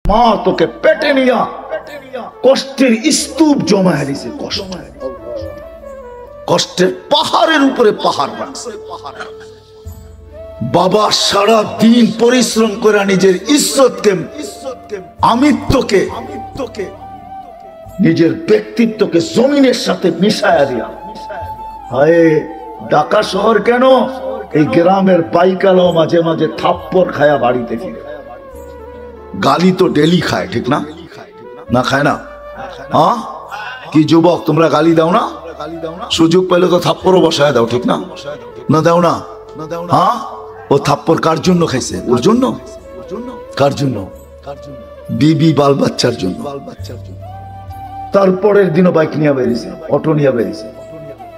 মা তোকে পেটে নিয়া কষ্টের স্তূপ জমায় দিছে, কষ্টের পাহাড়ের উপরে পাহাড় রাখছে। বাবা সারা দিন পরিশ্রম করে নিজের ইজ্জতকে, আমিত্বকে, নিজের ব্যক্তিত্বকে জমিনের সাথে মিশায়া দিয়া, হায় ঢাকা শহর কেন, এই গ্রামের পাইকালাও মাঝে মাঝে থাপ্পড় খায়া বাড়িতে ফিরে। গালি তো ডেলি খায়, ঠিক না? না খায় না? হ্যাঁ, কি যুবক তোমরা গালি দাও না? সুযোগ পেলে তো থাপ্পড়ও বসায় দাও, ঠিক না? না দাও না? হ্যাঁ, ও থাপ্পড় কার জন্য খাইছে? ওর জন্য? কার জন্য? বিবি বাল বাচ্চার জন্য। তারপরের দিনও বাইক নিয়ে বেরিয়েছে, অটো নিয়ে বেরিয়েছে।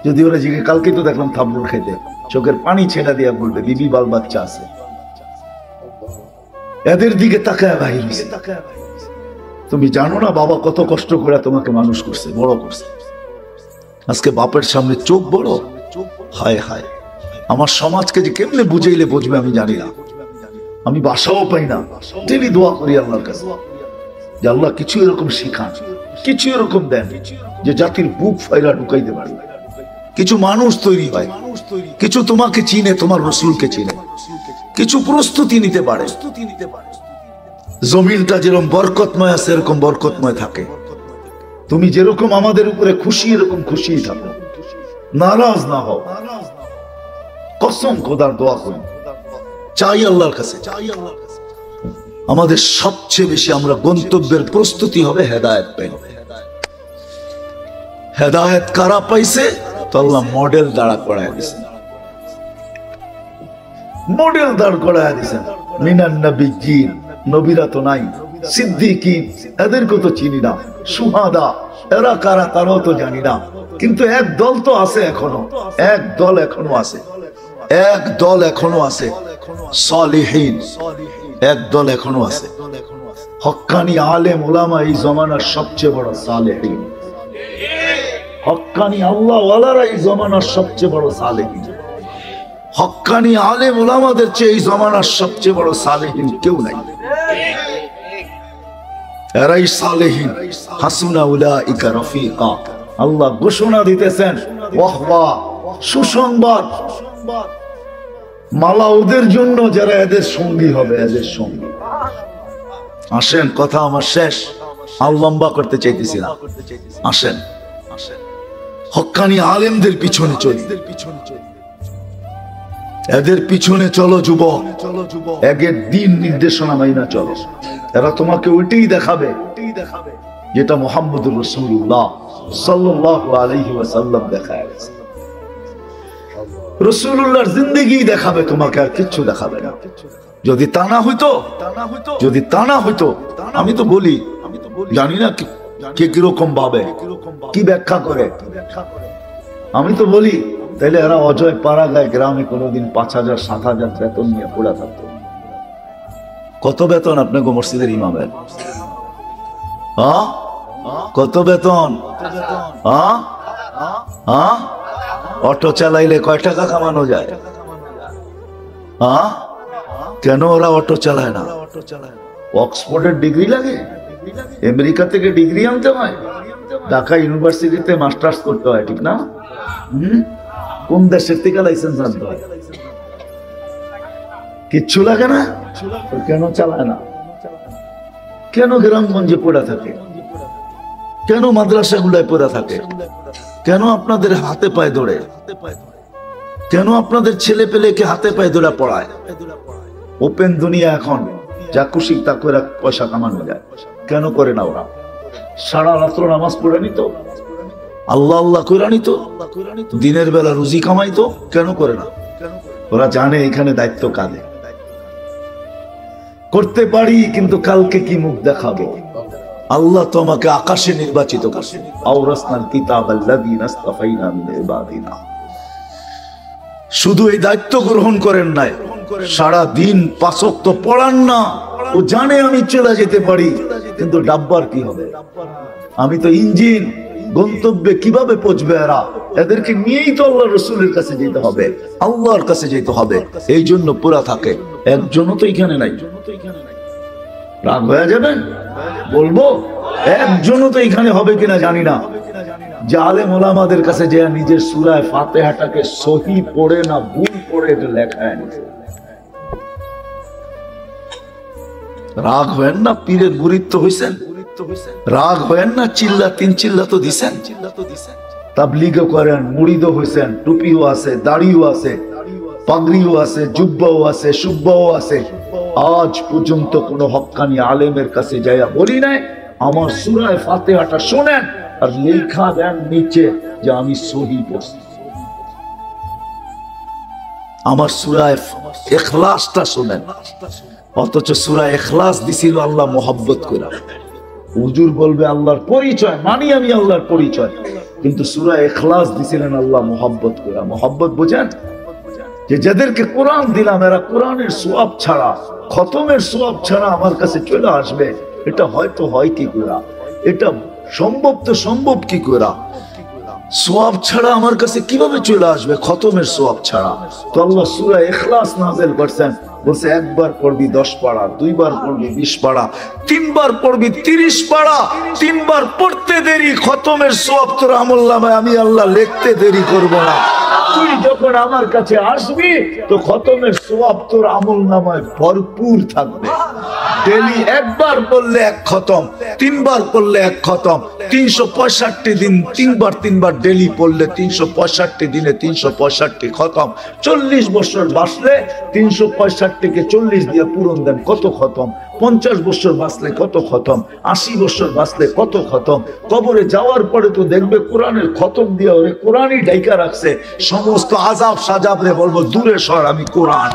যদি ওরা জিজ্ঞেস, কালকে তো দেখলাম থাপ্পড় খেতে, চোখের পানি ছেড়া দিয়া বলবে বিবি বাল বাচ্চা আছে। এদের দিকে তাকায় বাহির। তুমি জানো না বাবা কত কষ্ট করে তোমাকে মানুষ করছে, বড় করছে। আজকে বাপের সামনে চোখ বড়, হায় হায়। আমার সমাজকে যে কেমনে বুঝাইলে বুঝবে আমি জানি না, আমি বাসাও পাই না। ডেলি দোয়া করি আল্লাহর কাছে যে আল্লাহ কিছু এরকম শিখান, কিছু এরকম দেন যে জাতির বুক ফাইলা ঢুকাইতে পারে, কিছু মানুষ তৈরি হয়, কিছু তোমাকে চিনে, তোমার রসুলকে চিনে, কিছু প্রস্তুতি নিতে পারে। জমিনটা যেরকম বরকতময় আছে এরকম বরকতময় থাকে। তুমি যেরকম আমাদের উপরে খুশি, এরকম খুশি থাকো, নারাজ না হও। কসম খোদার দোয়া করি, চাই আল্লাহর কাছে, আমাদের সবচেয়ে বেশি আমরা গন্তব্যের প্রস্তুতি হবে হেদায়েত পাই। হেদায়েত কারা পাইছে? তো আল্লাহ মডেল দাঁড়া করায় দিছে, মডেল দাঁড় করায় দিছেন। মিনান নবিয়্যিন, নবীরা তো নাই, সিদ্দিকিন এদেরকে তো চিনি না, শুহাদা এরা কারা তারাও তো জানি না। কিন্তু এক দল তো আছে এখনো, এক দল এখনো আছে, এক দল এখনো আছে, সালিহিন এক দল এখনো আছে। হক্কানি আলেম ওলামা এই জমানার সবচেয়ে বড় সালেহিন, হক্কানি আল্লাহ ওয়ালারা এই জমানার সবচেয়ে বড় সালেহিন। হক্কানি আলেম ওলামাদের চেয়ে এই জমানার সবচেয়ে বড় সালেহিন কেউ নাই। এরাই সালেহিন। হাসুনা উলাইকা রফিকা। আল্লাহ ঘোষণা দিতেছেন, ওয়াহওয়া সুসংবাদ, মালা ওদের জন্য যারা এদের সঙ্গী হবে, এদের সঙ্গী। আসেন, কথা আমার শেষ, আর লম্বা করতে চাইতেছি না। আসেন, হক্কানি আলেমদের পিছনে চলি, এদের পিছনে চলো যুবক, একের দিন নির্দেশনা মাইনা চলো। এরা তোমাকে ওইটাই দেখাবে যেটা মুহাম্মদুর রাসূলুল্লাহ সাল্লাল্লাহু আলাইহি ওয়াসাল্লাম দেখায় গেছে। রাসূলুল্লাহর জিন্দেগি দেখাবে তোমাকে, আর কিচ্ছু দেখাবে না। যদি তা না হইতো, যদি তা না হইতো, আমি তো বলি, জানি না কে কিরকম ভাবে, কি ব্যাখ্যা করে, আমি তো বলি তাইলে এরা অজয় পাড়াগায় গ্রামে কোনোদিন 5,000 7,000 বেতন নিয়ে পড়া থাকতো। কত বেতন আপনাকে মসজিদের ইমামের? কত বেতন? অটো চালাইলে কয় টাকা কামানো যায়? কেন ওরা অটো চালায় না? অক্সফোর্ডের ডিগ্রি লাগে, আমেরিকা থেকে ডিগ্রি আনতে হয়, ঢাকা ইউনিভার্সিটিতে মাস্টার্স করতে হয়, ঠিক না? কোন দেশের থেকে লাইসেন্স আনতে হয়? কিচ্ছু লাগে না, কেন চালায় না? কেন গ্রামগঞ্জে পড়া থাকে? কেন মাদ্রাসা গুলায় পড়া থাকে? কেন আপনাদের হাতে পায়ে ধরে? কেন আপনাদের ছেলে পেলেকে হাতে পায়ে ধরে পড়ায়? ওপেন দুনিয়া, এখন যা খুশি তা করে পয়সা কামানো যায়। কেন করে না ওরা? সারা রাত্র নামাজ পড়ে নিত, আল্লাহ আল্লাহ করে নিত, দিনের বেলা রুজি কামাইতো। কেন করে না? ওরা জানে এখানে দায়িত্ব কাঁধে। করতে পারি, কিন্তু কালকে কি মুখ দেখাবো? আল্লাহ তো আমাকে আকাশে নির্বাচিত করছেন। আওরাসনাল কিতাবাল্লাযীনা ইসতাফাইনা মিন ইবাদিনা। শুধু এই দায়িত্ব গ্রহণ করেন নাই, সারা দিন 5 ওয়াক্ত পড়ান না। ও জানে আমি চলে যেতে পারি, কিন্তু ডাব্বার কি হবে? আমি তো ইঞ্জিন, গন্তব্যে কিভাবে পৌঁছবে এরা? এদেরকে নিয়েই তো আল্লাহ রসুলের কাছে যেতে হবে, আল্লাহর কাছে যেতে হবে। এই জন্য পুরা থাকে। একজনও তো এখানে নাই, রাগ হয়ে যাবেন? বলবো একজনও তো এখানে হবে কিনা জানি না যে আলেম ওলামাদের কাছে যে নিজের সূরা ফাতিহাটাকে সহি পড়ে না ভুল পড়ে এটা লেখা এনেছে। রাগ হয়েন না, পীরের মুরিদ হইছেন, রাগ হয়েন না, চিল্লা তিন চিল্লা তো দিছেন, তাবলীগও করেন, মুরিদও হইছেন, টুপিও আছে, দাড়িও আছে, পাগড়িও আছে, জুব্বাও আছে, সুব্বাও আছে। আজ পর্যন্ত কোন হক্কানি আলেমের কাছে যাইয়া বলি নাই আমার সূরা ফাতিহাটা শোনেন আর লেখা দেন নিচে যে আমি সহি পড়ছি। আমার সূরা ইখলাসটা শোনেন, অথচ সূরা ইখলাস দিছিল আল্লাহ মোহাব্বত করে। হুজুর বলবে আল্লাহর পরিচয় মানি আমি আল্লাহর পরিচয়, কিন্তু সূরা ইখলাস দিছিলেন আল্লাহ মোহাব্বত করে। মোহাব্বত বুঝেন? যে যাদেরকে কোরআন দিলাম এরা কোরআনের সওয়াব ছাড়া, খতমের সওয়াব ছাড়া আমার কাছে চলে আসবে, এটা হয়তো হয় কি করে? এটা সম্ভব তো সম্ভব কি করে? সওয়াব ছাড়া আমার কাছে কিভাবে চলে আসবে খতমের সওয়াব ছাড়া? তো আল্লাহ সূরা ইখলাস নাযিল করছেন, বলছে একবার পড়বি 10 পারা, দুইবার পড়বি 20 পারা, তিনবার পড়বি 30 পারা। তিনবার পড়তে দেরি, খতমের সওয়াব তোর আমলনামায় আমি আল্লাহ লিখতে দেরি করব না। তুই যখন আমার কাছে আসবি তো খতমের সওয়াব তোর আমলনামায় ভরপুর থাকবে। ডেলি একবার পড়লে এক খতম, তিনবার পড়লে এক খতম, 365 দিন তিনবার ডেলি পড়লে 365 দিনে 365 খতম। 40 বছর বাঁচলে 365-কে 40 দিয়ে পূরণ দেন, কত খতম? 50 বছর বাঁচলে কত খতম? 80 বছর বাঁচলে কত খতম? কবরে যাওয়ার পরে তো দেখবে কোরআনের খতম দিয়ে ওরে কোরআনই ডাইকা রাখছে। সমস্ত আযাব সাজাব রে বলবো দূরে সর, আমি কোরআন।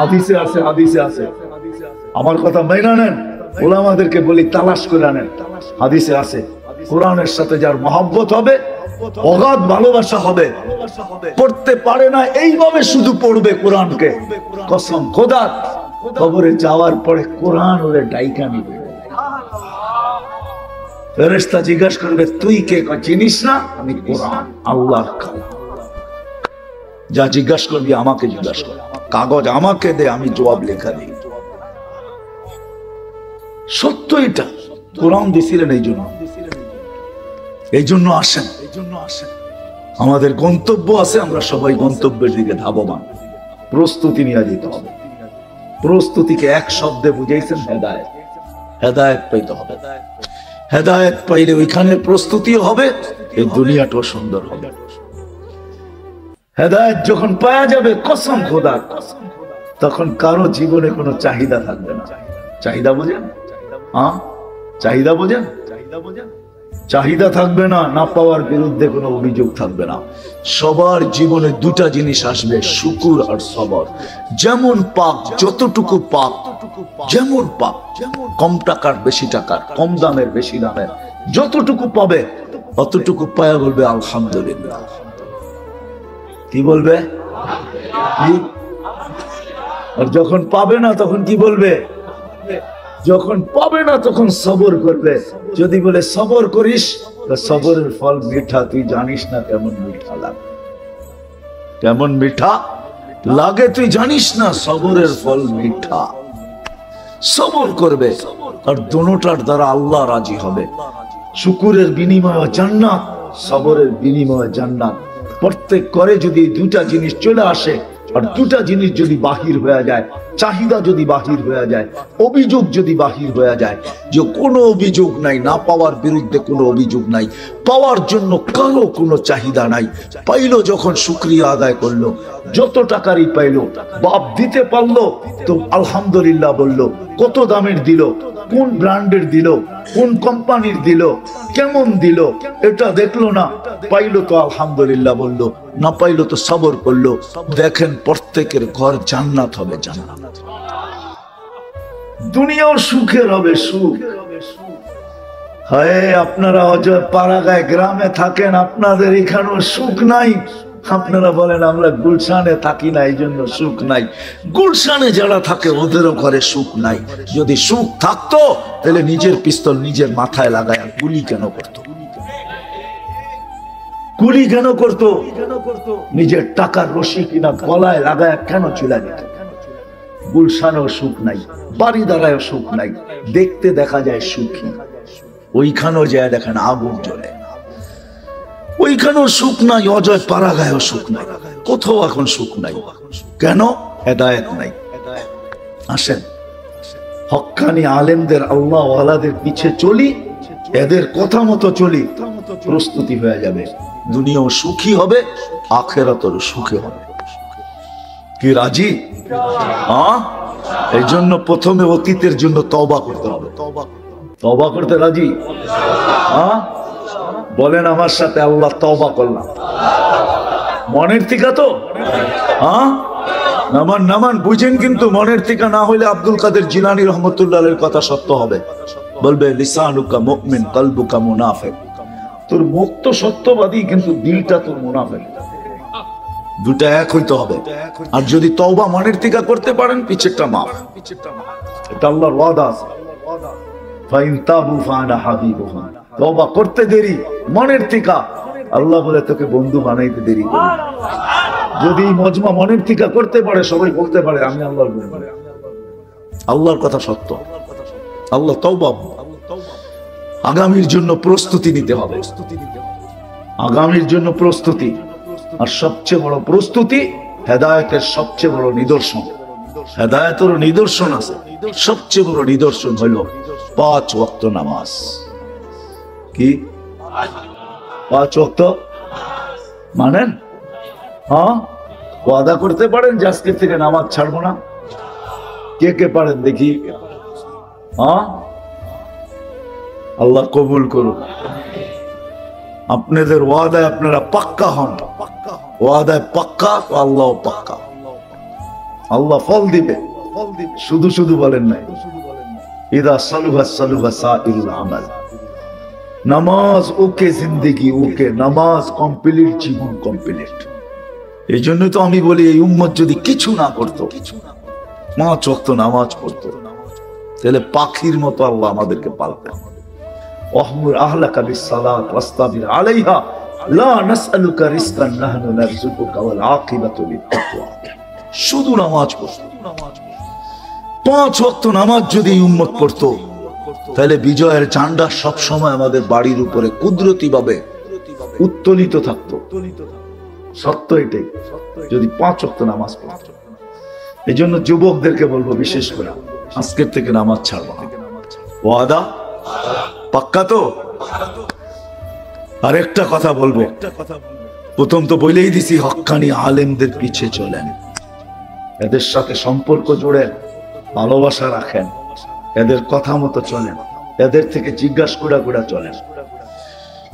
হাদিসে আছে, হাদিসে আছে, আমার কথা মেনে নেন। ওলামাদেরকে বলি তালাশ করে নেন, হাদিসে আছে কোরআনের সাথে যার মহব্বত হবে, অগাধ ভালোবাসা হবে, পড়তে পারে না এইভাবে শুধু পড়বে কোরআনকে, কসম খোদার কবরে যাওয়ার পরে কোরআন ওরে ডাইকা নিবে। ফেরেশতা জিজ্ঞাসা করবে তুই কে? চিনিস না? আমি কোরআন, আল্লাহর কালাম। যা জিজ্ঞাসা করবি আমাকে জিজ্ঞাসা কর, কাগজ আমাকে দে, আমি জবাব লেখা দিই। সত্য এটা, কোরআন দিছিলেন এই জন্য আসেন, আমাদের গন্তব্য আছে, আমরা সবাই গন্তব্যের দিকে ধাবমান। প্রস্তুতি নিয়ে যেতে হবে। প্রস্তুতিকে এক শব্দে বুঝাইছেন হেদায়েত। হেদায়েত পাইতে হবে, হেদায়েত পাইলে ওইখানে প্রস্তুতিও হবে, এই দুনিয়াটাও সুন্দর হবে। হেদায়েত যখন পাওয়া যাবে কসম খোদার, তখন কারো জীবনে কোনো চাহিদা থাকবে না। চাহিদা বোঝেন? হ্যাঁ, চাহিদা বোঝেন? চাহিদা থাকবে না, না পাওয়ার বিরুদ্ধে কোনো অভিযোগ থাকবে না। সবার জীবনে দুটা জিনিস আসবে, শুকুর আর সবর। যেমন পাক, যতটুকু পাক, যেমন পাক, কম টাকার বেশি টাকার, কম দামের বেশি দামের, যতটুকু পাবে অতটুকু পায়া বলবে আলহামদুলিল্লাহ। কি বলবে? আর যখন পাবে না তখন কি বলবে? যখন পাবে না তখন সবর করবে। যদি বলে সবর করিস, সবরের ফল মিঠা, তুই জানিস না কেমন মিঠা লাগে, কেমন মিঠা লাগে তুই জানিস না, সবরের ফল মিঠা। সবর করবে আর দুটোটার দ্বারা আল্লাহ রাজি হবে। শুকুরের বিনিময়ে জান্নাত, সবরের বিনিময়ে জান্নাত। প্রত্যেক করে যদি দুটা জিনিস চলে আসে, আর দুটা জিনিস যদি বাহির হয়ে যায়, চাহিদা যদি বাহির হয়ে যায়, অভিযোগ যদি বাহির হয়ে যায়, যে কোনো অভিযোগ নাই, না পাওয়ার বিরুদ্ধে কোনো অভিযোগ নাই, পাওয়ার জন্য কারো কোনো চাহিদা নাই, পাইলো যখন শুকরিয়া আদায় করলো, যত টাকারই পাইলো, বাপ দিতে পারলো তো আলহামদুলিল্লাহ বলল। কত দামের দিল, কোন ব্র্যান্ডের দিল, কোন কোম্পানির দিল, কেমন দিল, এটা দেখলো না, পাইলো তো আলহামদুলিল্লাহ বলল, না পাইলো তো সবর করলো। দেখেন প্রত্যেকের ঘর জান্নাত হবে, জান্নাত। দুনিয়াও সুখের হবে, সুখ। হয় আপনারা অজয় পাড়াগায় গ্রামে থাকেন, আপনাদের এখানেও সুখ নাই। আপনারা বলেন আমরা গুলশানে থাকি না এই জন্য সুখ নাই। গুলশানে যারা থাকে ওদেরও ঘরে সুখ নাই। যদি সুখ থাকতো তাহলে নিজের পিস্তল নিজের মাথায় লাগায় গুলি কেন করতো? গুলি কেন করতো? নিজের টাকার রশি কিনা গলায় লাগায় কেন চলে যেত? গুলশানেও সুখ নাই, বাড়ি দ্বারাও সুখ নাই, দেখতে দেখা যায় সুখী, ওইখানেও যায় দেখেন আগুন জ্বলে। ওইখানেও সুখ নাই, অজয় পাড়াগায়ও সুখ নাই, কোথাও এখন সুখ নাই। কেন? হেদায়েত নাই। আসেন হক্কানি আলেমদের, আল্লাহ ওয়ালাদের পিছে চলি, এদের কথা মতো চলি, প্রস্তুতি হয়ে যাবে, দুনিয়াও সুখী হবে, আখিরাতেরও সুখী হবে। কি রাজি? এই জন্য প্রথমে অতীতের জন্য তওবা করতে হবে। তওবা করতে রাজি? বলেন আমার সাথে, আল্লাহ তওবা করলাম মনের থেকে। তো নামান নামান বুঝেন, কিন্তু মনের থেকে না হইলে আব্দুল কাদের জিলানী রহমতুল্লাহের কথা সত্য হবে। বলবে লিসানুকা মুমিন কলবুকা মুনাফিক, তোর মুখ তো সত্যবাদী কিন্তু দিলটা তোর মুনাফিক। দুটা এক হইতে হবে। আর যদি তওবা মনের থেকে করতে পারেন, পিছেরটা মাফ। এটা আল্লাহর ওয়াদা আছে, ফাইন তাবু ফানা হাবিবুহুম। তওবা করতে দেরি মনের থেকে, আল্লাহ বলে তোকে বন্ধু বানাইতে দেরি করি। যদি মজমা মনের থেকে করতে পারে, সবাই বলতে পারে আমি আল্লাহর বন্ধু। আল্লাহর কথা সত্য। আল্লাহ তওবা, আগামীর জন্য প্রস্তুতি নিতে হবে, আগামীর জন্য প্রস্তুতি। আর সবচেয়ে বড় প্রস্তুতি হেদায়েতের সবচেয়ে বড় নিদর্শন। হেদায়েতের নিদর্শন আছে, সবচেয়ে বড় নিদর্শন হলো 5 ওয়াক্ত নামাজ। কি 5 ওয়াক্ত মানেন? ওয়াদা করতে পারেন যে আজকে থেকে নামাজ ছাড়বো না? কে কে পারেন দেখি? আল্লাহ কবুল করুন। আপনাদের ওয়াদায় আপনারা পাক্কা হন, ওয়াদায় পাক্কা, আল্লাহ পাক্কা, আল্লাহ ফল দিবে। শুধু শুধু বলেন নাই, ইদা সালুহা সালুহা সাইরুল আমাল। নামাজ ওকে, জিন্দেগি ওকে, নামাজ কমপ্লিট, জীবন কমপ্লিট। এই জন্য তো আমি বলি, এই উম্মত যদি কিছু না করতো, 5 ওয়াক্ত নামাজ পড়তো, তাহলে পাখির মতো আল্লাহ আমাদেরকে পালতেন। ওয়াহমুর আহলাকা বিসসালাত ওয়াসতাবির আলাইহা লা নাসআলুকা রিজকান নাহনু নারযুকুকা ওয়াল আকিবাতু লিত-তাকওয়া। শুধু নামাজ পড়তো, 5 ওয়াক্ত নামাজ যদি উম্মত পড়তো, তাহলে বিজয়ের ঝান্ডা সব সময় আমাদের বাড়ির উপরে কুদরতি ভাবে উত্তোলিত থাকতো। সত্য এটাই, যদি 5 ওয়াক্ত নামাজ পড়তো। এই জন্য যুবকদেরকে বলবো, বিশেষ করে আজকের থেকে নামাজ ছাড়বো না। ওয়াদা পাক্কা তো? আর একটা কথা বলবো, প্রথম তো বলেই দিছি, হক্কানি আলেমদের পিছে চলেন, এদের সাথে সম্পর্ক জোড়েন, ভালোবাসা রাখেন, এদের কথা মতো চলেন, এদের থেকে জিজ্ঞাসা করে চলেন।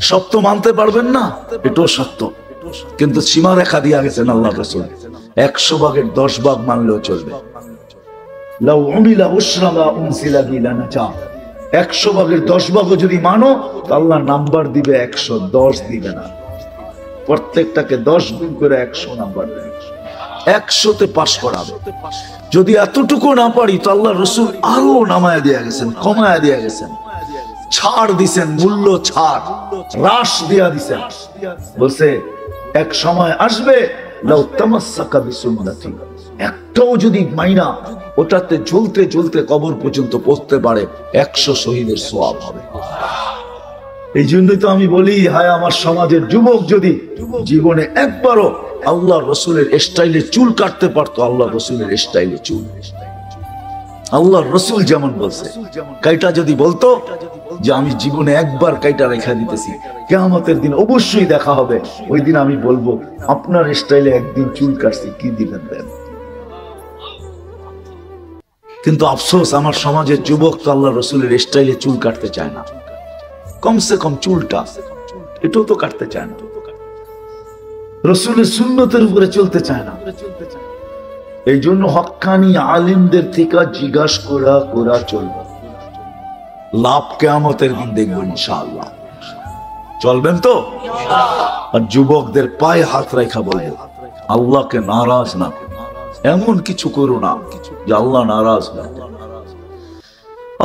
সব তো মানতে পারবেন না, এটাও সত্য, কিন্তু সীমা রেখা দিয়া গেছেন আল্লাহ রাসূল, 100 ভাগের 10 ভাগ মানলেও চলবে। লাউ উমিলা উশরা মা উনসিলা বিলানাজা, 100 ভাগের 10 ভাগও যদি মানো, আল্লাহ নাম্বার দিবে 110 দিবে না। প্রত্যেকটাকে 10 গুণ করে 100 নাম্বার দেবে, 100তে পাস করাবে। যদি এতটুকু না পারি, তো আল্লাহ রাসূল আরো নামায়া দিয়া গেছেন, কমায়া দিয়া গেছেন, ছাড় দিছেন, মূল্য ছাড়, হ্রাস দিয়া দিছেন। বলছে এক সময় আসবে, লাউ তামাসসাকা বিসুন্নতি, একটাও যদি মাইনা ওটাতে জ্বলতে জ্বলতে কবর পর্যন্ত পৌঁছতে পারে, 100 শহীদের সওয়াব হবে। এই জন্যই তো আমি বলি, হায় আমার সমাজের যুবক যদি জীবনে একবারও আল্লাহ রসুলের স্টাইলে চুল কাটতে পারতো, আল্লাহ রসুলের স্টাইলে চুল, আল্লাহ রসুল যেমন বলছে, কাইটা যদি বলতো যে আমি জীবনে একবার কাইটা রেখা দিতেছি, কিয়ামতের দিন অবশ্যই দেখা হবে, ওই দিন আমি বলবো আপনার স্টাইলে একদিন চুল কাটছি, কি দিবেন দেন। কিন্তু আফসোস, আমার সমাজের যুবক তো আল্লাহ রসুলের স্টাইলে চুল কাটতে চায় না, কমসে কম চুলটা এটাও তো কাটতে চায় না, রসুলের সুন্নতের উপরে চলতে চায় না। এই জন্য হক্কানি আলিমদের থেকে জিজ্ঞাসা করা চলবে, লাভ কিয়ামতের দিন দেখব ইনশাআল্লাহ। চলবেন তো? আর যুবকদের পায়ে হাত রাখা বলবো, আল্লাহকে নারাজ না, এমন কিছু করো না যে আল্লাহ নারাজ হয়।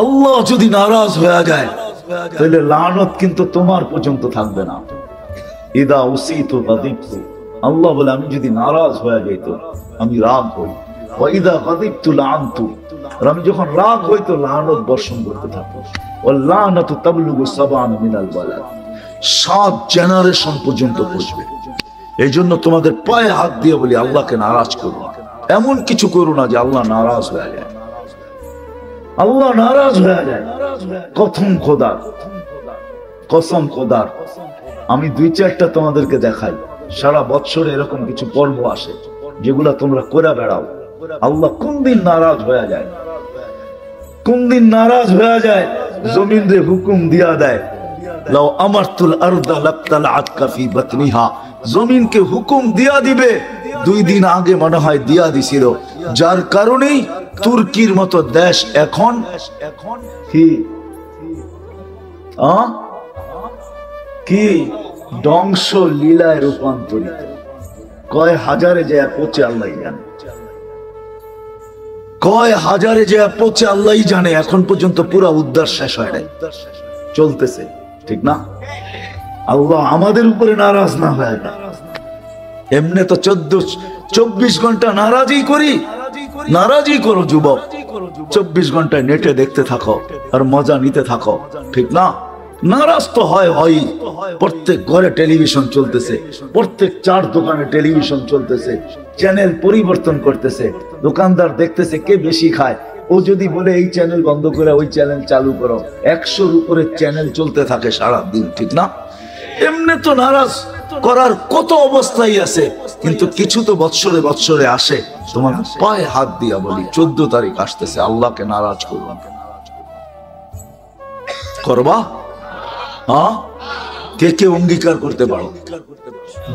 আল্লাহ যদি নারাজ হয়ে যায়, তাহলে লানত কিন্তু তোমার পর্যন্ত থাকবে না। ইদা উসিতু গাদিবতু, আল্লাহ বলে আমি যদি নারাজ হয়ে যাইতো, আমি রাগ হই, ওয়া ইযা গাযিবতু লাআনতু, আর আমি যখন রাগ হই তো লানত বর্ষণ করতে থাকি। ওয়াল লানাতু তাবলুগু সাবআন মিনাল বালাদ, 7 জেনারেশন পর্যন্ত পৌঁছবে। এই জন্য তোমাদের পায়ে হাত দিয়ে বলি, আল্লাহকে নারাজ করো না। এমন কিছু করো না যে আল্লাহ নারাজ হয়ে যায়। আল্লাহ নারাজ হয়ে যায় কসম খোদার, কসম খোদার। আমি 2-4টা তোমাদেরকে দেখাই। সারা বছরে এরকম কিছু পর্ব আসে যেগুলা তোমরা করে বেড়াও। আল্লাহ কোন দিন নারাজ হয়ে যায়, কোন দিন নারাজ হয়ে যায়, জমিন রে হুকুম দিয়া দেয়, লাউ আমারতুল আরদা লাকতালাআতকা ফি বাতনিহা, জমিনকে হুকুম দিয়া দিবে। 2 দিন আগে মনে হয় দিয়া দিছিল, যার কারণেই তুর্কির মতো দেশ এখন কি ধ্বংস লীলায় রূপান্তরিত। কয় হাজারে যে পচে আল্লাহ জানে, কয় হাজারে যে পচে আল্লাহ জানে। এখন পর্যন্ত পুরা উদ্ধার শেষ হয় নাই, চলতেছে, ঠিক না? আল্লাহ আমাদের উপরে নারাজ না হয় না। এমনি তো 24 ঘন্টা নারাজই করি, নারাজই করো যুবক। 24 ঘন্টায় নেটে দেখতে থাকো আর মজা নিতে থাকো, ঠিক না? নারাজ তো হয়। প্রত্যেক ঘরে টেলিভিশন চলতেছে, প্রত্যেক 4 দোকানে টেলিভিশন চলতেছে, চ্যানেল পরিবর্তন করতেছে, দোকানদার দেখতেছে কে বেশি খায়। ও যদি বলে এই চ্যানেল বন্ধ করে ওই চ্যানেল চালু করো, 100-র উপরে চ্যানেল চলতে থাকে সারা দিন, ঠিক না? এমনি তো নারাজ করার কত অবস্থাই আছে, কিন্তু কিছু তো বৎসরে বৎসরে আসে। তোমার পায়ে হাত দিয়া বলি, 14 তারিখ আসতেছে, আল্লাহকে নারাজ করবা, করবা? হ্যাঁ, কে কে অঙ্গীকার করতে পারো?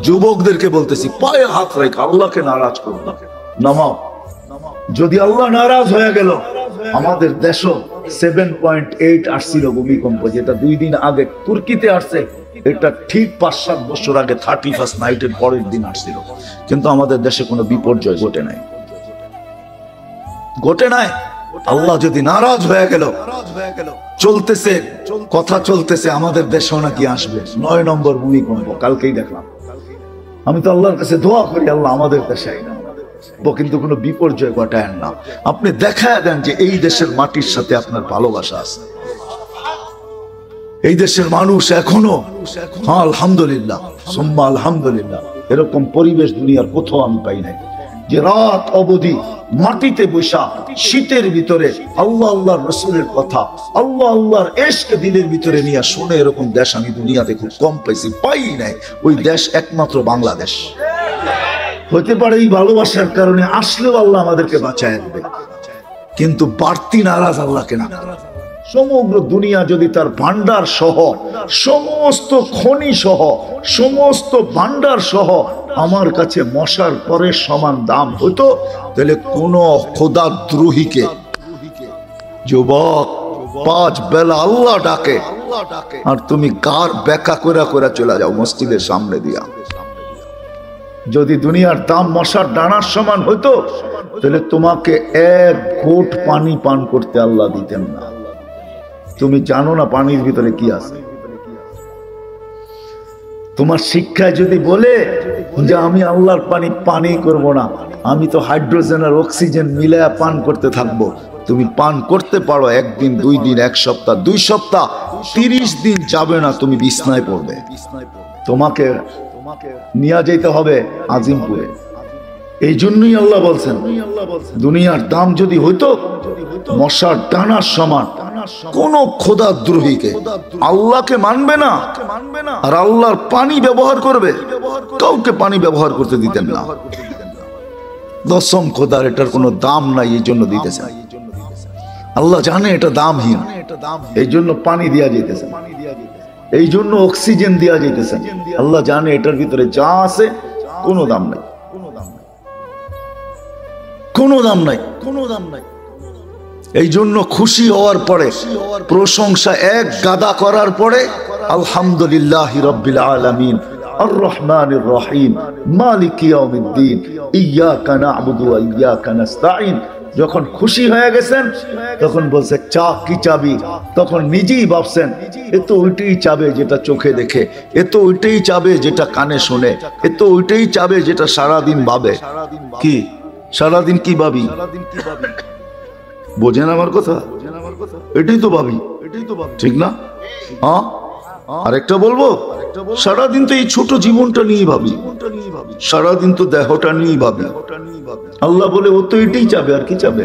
যুবকদেরকে বলতেছি, পায়ে হাত রেখে আল্লাহকে নারাজ করবা, নামাও। যদি আল্লাহ নারাজ হয়ে গেল, আমাদের দেশও 7.8 আসছিল ভূমিকম্প, যেটা 2 দিন আগে তুর্কিতে আসছে, এটা ঠিক 5-7 বছর আগে 31st নাইটের পরের দিন আসছিল, কিন্তু আমাদের দেশে কোনো বিপর্যয় ঘটে নাই, ঘটে নাই। আল্লাহ যদি নারাজ হয়ে গেল, চলতেছে কথা, চলতেছে, আমাদের দেশেও নাকি আসবে 9 নম্বর ভূমিকম্প, কালকেই দেখলাম। আমি তো আল্লাহর কাছে দোয়া করি, আল্লাহ আমাদের দেশে আইনা, কিন্তু কোনো বিপর্যয় ঘটায় না। আপনি দেখায় দেন যে এই দেশের মাটির সাথে আপনার ভালোবাসা আছে। এই দেশের মানুষ এখনো, হ্যাঁ আলহামদুলিল্লাহ, সুম্মা আলহামদুলিল্লাহ, এরকম পরিবেশ দুনিয়ার কোথাও আমি পাই নাই, যে রাত অবধি মাটিতে বসা শীতের ভিতরে আল্লাহ আল্লাহর রাসূলের কথা, আল্লাহ আল্লাহর ইশক দিলের ভিতরে নিয়ে শুনে, এরকম দেশ আমি দুনিয়াতে খুব কম পাইছি, পাই নাই। ওই দেশ একমাত্র বাংলাদেশ। হতে পারে এই ভালোবাসার কারণে আসলেও আল্লাহ আমাদেরকে বাঁচায় আনবে, কিন্তু বাড়তি নারাজ আল্লাহকে না। সমগ্র দুনিয়া যদি তার ভান্ডার সহ, সমস্ত খনি সহ, সমস্ত ভান্ডার সহ আমার কাছে মশার পরে সমান দাম হতো, তাহলে কোন খোদাদ্রোহীকে, যুবক 5 বেলা আল্লাহ ডাকে আর তুমি গার বেকা করে করে চলে যাও মসজিদের সামনে দিয়া। যদি দুনিয়ার দাম মশার ডানার সমান হতো, তাহলে তোমাকে 1 ঘোট পানি পান করতে আল্লাহ দিতেন না। তুমি জানো না পানির ভিতরে কি আছে? তোমার শিক্ষায় যদি বলে যে আমি আল্লাহর পানি করব না, আমি তো হাইড্রোজেন আর অক্সিজেন মিলায়া পান করতে থাকবো, তুমি পান করতে পারো 1 দিন, 2 দিন, 1 সপ্তাহ, 2 সপ্তাহ, 30 দিন যাবে না, তুমি বিছনায় পড়বে। তোমাকে নিয়ে যেতে হবে আজিমপুরে। এই জন্যই আল্লাহ বলছেন, দুনিয়ার দাম যদি হইতো মশার ডানার সমান, কোন খোদাদ্রোহীকে, আল্লাহকে মানবে না আর আল্লাহর পানি ব্যবহার করবে, কাউকে পানি ব্যবহার করতে দিতেন না। দশম খোদার এটার কোনো দাম নাই, এই জন্য দিতেছেন। আল্লাহ জানে এটা দামহীন, এই জন্য পানি দিয়া যেতেছেন, এই জন্য অক্সিজেন দিয়া যেতেছেন। আল্লাহ জানে এটার ভিতরে যা আছে কোনো দাম নাই, কোনো দাম নাই, কোনো দাম নাই। এই জন্য খুশি হওয়ার পরে, প্রশংসা 1 গাদা করার পরে, আলহামদুলিল্লাহি রাব্বিল আলামিন আর রহমানির রহিম মালিকি ইয়াউমিদ্দিন ইয়্যাকা না'বুদু ওয়া ইয়্যাকা নাস্তাঈন, যখন খুশি হয়ে গেছেন তখন বলছে চা কি চাবি, তখন নিজেই ভাবছেন এ তো ওইটাই চাবে যেটা চোখে দেখে, এ তো ওইটাই চাবে যেটা কানে শোনে, এ তো ওইটাই চাবে যেটা সারাদিন ভাবে। কি সারাদিন কি ভাবি? বোঝেন আমার কথা? এটাই তো ভাবি, ঠিক না? হ্যাঁ, আরেকটা বলবো, সারাদিন তো এই ছোট জীবনটা নিয়ে ভাবি, সারাদিন তো দেহটা নিয়ে ভাবি। আল্লাহ বলে ও তো এটাই চাবে, আর কি চাবে?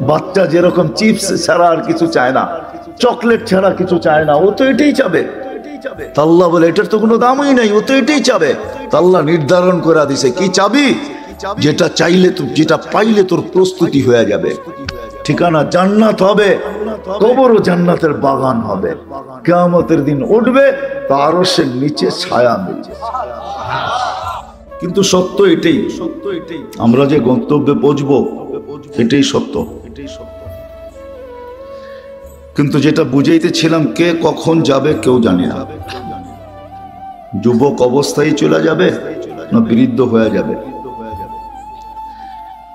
বাচ্চা যেরকম চিপস ছাড়া আর কিছু চায় না, চকলেট ছাড়া কিছু চায় না, ও তো এটাই চাবে। আল্লাহ বলে এটার তো কোনো দামই নাই, ও তো এটাই চাবে। আল্লাহ নির্ধারণ করে দিছে কি চাবি, যেটা চাইলে তো, যেটা পাইলে তোর প্রস্তুতি হয়ে যাবে। ঠিকানা জান্নাত হবে, কবরও জান্নাতের বাগান হবে। কিয়ামতের দিন উঠবে, তারও সে নিচে ছায়া মিলছে। কিন্তু সত্য এটাই, আমরা যে গন্তব্যে পৌঁছবো এটাই সত্য। কিন্তু যেটা বুঝাইতেছিলাম, কে কখন যাবে কেউ জানে না। যুবক অবস্থায় চলে যাবে, না বৃদ্ধ হয়ে যাবে,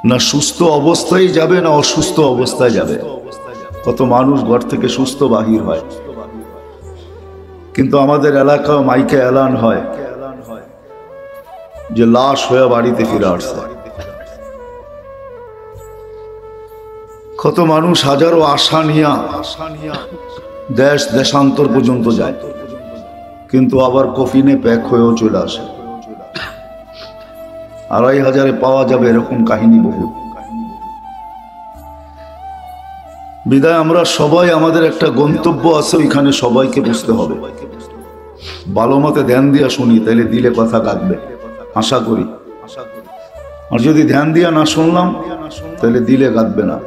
না সুস্থ অবস্থায় যাবে, না অসুস্থ অবস্থায় যাবে। কত মানুষ ঘর থেকে সুস্থ বাহির হয়, কিন্তু আমাদের এলাকায় মাইকে এলান হয় যে লাশ হয়ে বাড়িতে ফিরে আসছে। কত মানুষ হাজারো আশা নিয়া দেশ দেশান্তর পর্যন্ত যায়, কিন্তু আবার কফিনে প্যাক হয়েও চলে আসে। 2500 পাওয়া যাবে এরকম কাহিনী বহু। বিদায় আমরা সবাই, আমাদের একটা গন্তব্য আছে, ওইখানে সবাইকে বুঝতে হবে। ভালো মতে ধ্যান দিয়া শুনি, তাইলে দিলে কথা কাটবে আশা করি। আর যদি ধ্যান দিয়া না শুনলাম, তাহলে দিলে গাঁথবে না।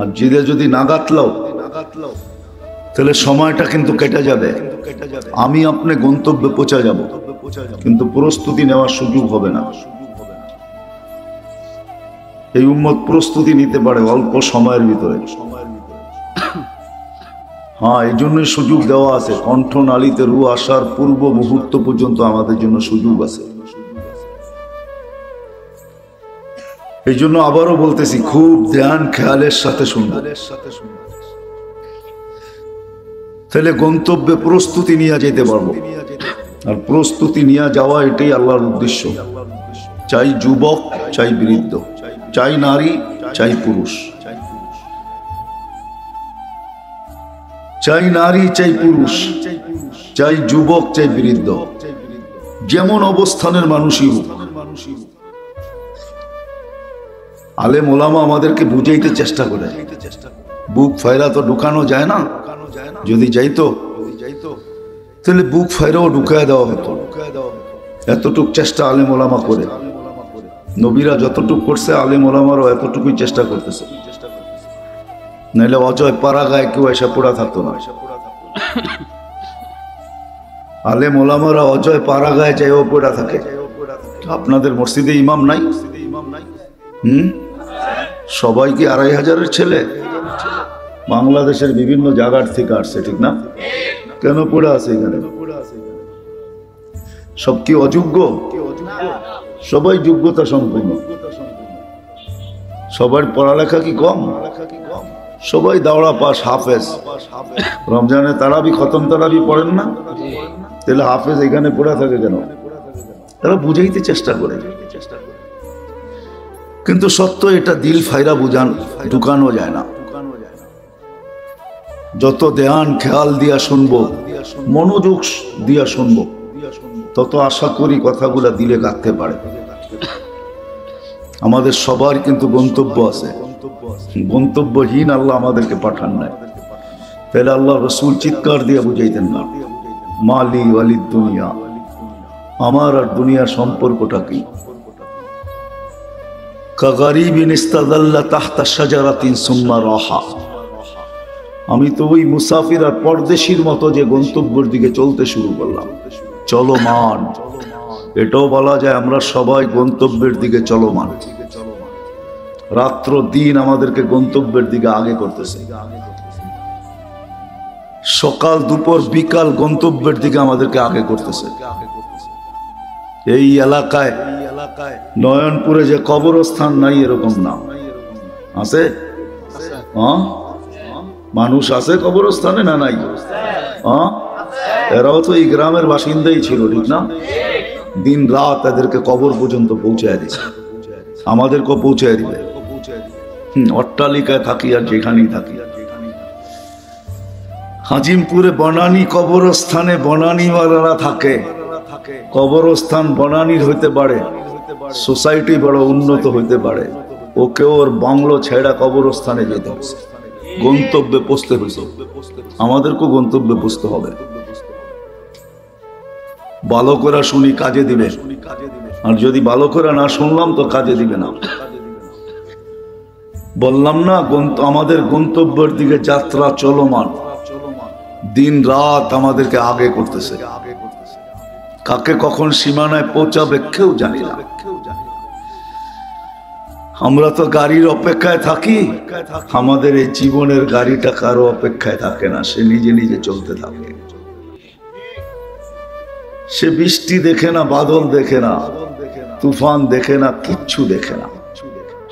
আর জিদে যদি না গাঁথলাও, তাহলে সময়টা কিন্তু কেটে যাবে। আমি আপনি গন্তব্যে পৌঁছে যাব, কিন্তু প্রস্তুতি নেওয়ার সুযোগ হবে না। এই উম্মত প্রস্তুতি নিতে পারে অল্প সময়ের ভিতরে। হ্যাঁ, এই জন্যই সুযোগ দেওয়া আছে। কণ্ঠনালীতে রু আসার পূর্ব মুহূর্ত পর্যন্ত আমাদের জন্য সুযোগ আছে। এই জন্য আবারও বলতেছি, খুব ধ্যান খেয়ালের সাথে শুনবো, তাহলে গন্তব্যে প্রস্তুতি নিয়ে যেতে পারবো। আর প্রস্তুতি নিয়ে যাওয়া এটাই আল্লাহর উদ্দেশ্য। চাই যুবক, চাই বৃদ্ধ, চাই নারী, চাই পুরুষ, চাই নারী, চাই পুরুষ, চাই যুবক, চাই বৃদ্ধ, যেমন অবস্থানের মানুষই হোক। আলেম ওলামা আমাদেরকে বুঝাইতে চেষ্টা করে। বুক ফায়রা তো ঢুকানো যায় না, যদি যাইতো তাহলে বুক ফায়রাও ঢুকায় দেওয়া হতো। এতটুক চেষ্টা আলেম ওলামা করে, নবীরা যতটুক করছে আলেম ওলামারও এতটুকুই চেষ্টা করতেছে। নাইলে অজয় পাড়া গায়ে কেউ এসে পড়া থাকতো না। আলেম ওলামারা অজয় পাড়া গায়ে যাইও পড়া থাকে। আপনাদের মসজিদে ইমাম নাই? সবাই কি 2500-এর ছেলে? বাংলাদেশের বিভিন্ন জায়গার থেকে আসছে, ঠিক না? কেন পড়ে আছে এখানে? সব কি অযোগ্য? সবাই যোগ্যতা সম্পন্ন। সবার পড়ালেখা কি কম? সবাই দাওড়া পাস, হাফেজ। রমজানে তারাবি, খতম তারাবি পড়েন না? তাহলে হাফেজ এখানে পড়ে থাকে কেন? তারা বুঝাইতে চেষ্টা করে, কিন্তু সত্য এটা দিল ফায়রা বুঝান ঢুকানো যায় না। যত ধ্যান খেয়াল দিয়া শুনবো, মনোযোগ দিয়া শুনবো, তত আশা করি কথাগুলা দিলে গাঁথতে পারে। আমাদের সবার কিন্তু গন্তব্য আছে, গন্তব্যহীন আল্লাহ আমাদেরকে পাঠান নাই। তাহলে আল্লাহ রসুল চিৎকার দিয়ে বুঝাইতেন না, মালি ওয়ালিদ দুনিয়া, আমার আর দুনিয়ার সম্পর্কটা কি? কাগারিবিন ইস্তাদাল্লা তাহতা শাজারাতিন সুম্মা রাহা। আমি তো ওই মুসাফির আর পরদেশীর মতো যে গন্তব্যের দিকে চলতে শুরু করলাম, চলমান। এটাও বলা যায় আমরা সবাই গন্তব্যের দিকে চলমান। রাত্র দিন আমাদেরকে গন্তব্যের দিকে আগে করতেছে। সকাল দুপুর বিকাল গন্তব্যের দিকে আমাদেরকে আগে করতেছে। এই এলাকায় নয়নপুরে যে কবরস্থান নাই এরকম না, আছে? হ্যাঁ, মানুষ আছে কবরস্থানে, না নাই? হ্যাঁ, এরাও তো এই গ্রামের বাসিন্দাই ছিল, ঠিক না? দিন রাত এদেরকে কবর পর্যন্ত পৌঁছায় দিচ্ছে। আমাদেরকে পৌঁছে দিবে। অট্টালিকায় থাকি আর যেখানেই থাকি। হাজিমপুরে বনানী কবরস্থানে বনানীওয়ালারা থাকে। কবরস্থান বনানীর হইতে পারে, সোসাইটি বড় উন্নত হইতে পারে, ওকে ওর বাংলো ছেড়া কবরস্থানে যেতে হবে, গন্তব্যে পৌঁছতে হয়েছে। আমাদেরকেও গন্তব্যে পৌঁছতে হবে। ভালো করে শুনি কাজে দিবে, আর যদি ভালো করে না শুনলাম তো কাজে দিবে না। বললাম না আমাদের গন্তব্যের দিকে যাত্রা চলমান, দিন রাত আমাদেরকে আগে করতেছে। কাকে কখন সীমানায় পৌঁছাবে কেউ জানি না। আমরা তো গাড়ির অপেক্ষায় থাকি, আমাদের এই জীবনের গাড়িটা কারো অপেক্ষায় থাকে না, সে নিজে নিজে চলতে থাকে। সে বৃষ্টি দেখে না, বাদল দেখে না, তুফান দেখে না, কিচ্ছু দেখে না,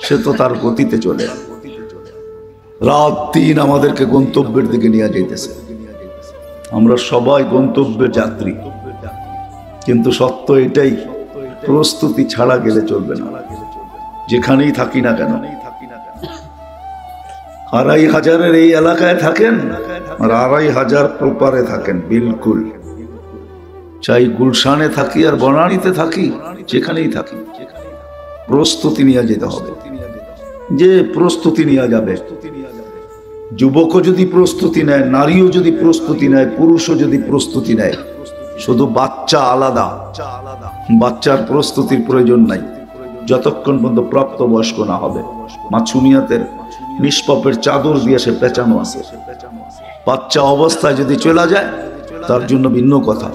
সে তো তার গতিতে চলে। রাত দিন আমাদেরকে গন্তব্যের দিকে নিয়ে যাইতেছে। আমরা সবাই গন্তব্যের যাত্রী, কিন্তু সত্য এটাই, প্রস্তুতি ছাড়া গেলে চলবে না, যেখানেই থাকি না কেন। 2500 এই এলাকায় থাকেন আর 2500 প্রপারে থাকেন, বিলকুল। চাই গুলশানে থাকি আর বনানীতে থাকি, যেখানেই থাকি, প্রস্তুতি নিয়ে যেতে হবে। যে প্রস্তুতি নিয়ে যাবে, যুবকও যদি প্রস্তুতি নেয়, নারীও যদি প্রস্তুতি নেয়, পুরুষও যদি প্রস্তুতি নেয়, শুধু বাচ্চা আলাদা, বাচ্চার প্রস্তুতির প্রয়োজন নাই যতক্ষণ পর্যন্ত প্রাপ্ত বয়স্ক না হবে। মাছুমিয়াতের নিষ্পাপের চাদর দিয়ে সে পেঁচানো আছে। বাচ্চা অবস্থায় যদি চলে যায় তার জন্য ভিন্ন কথা,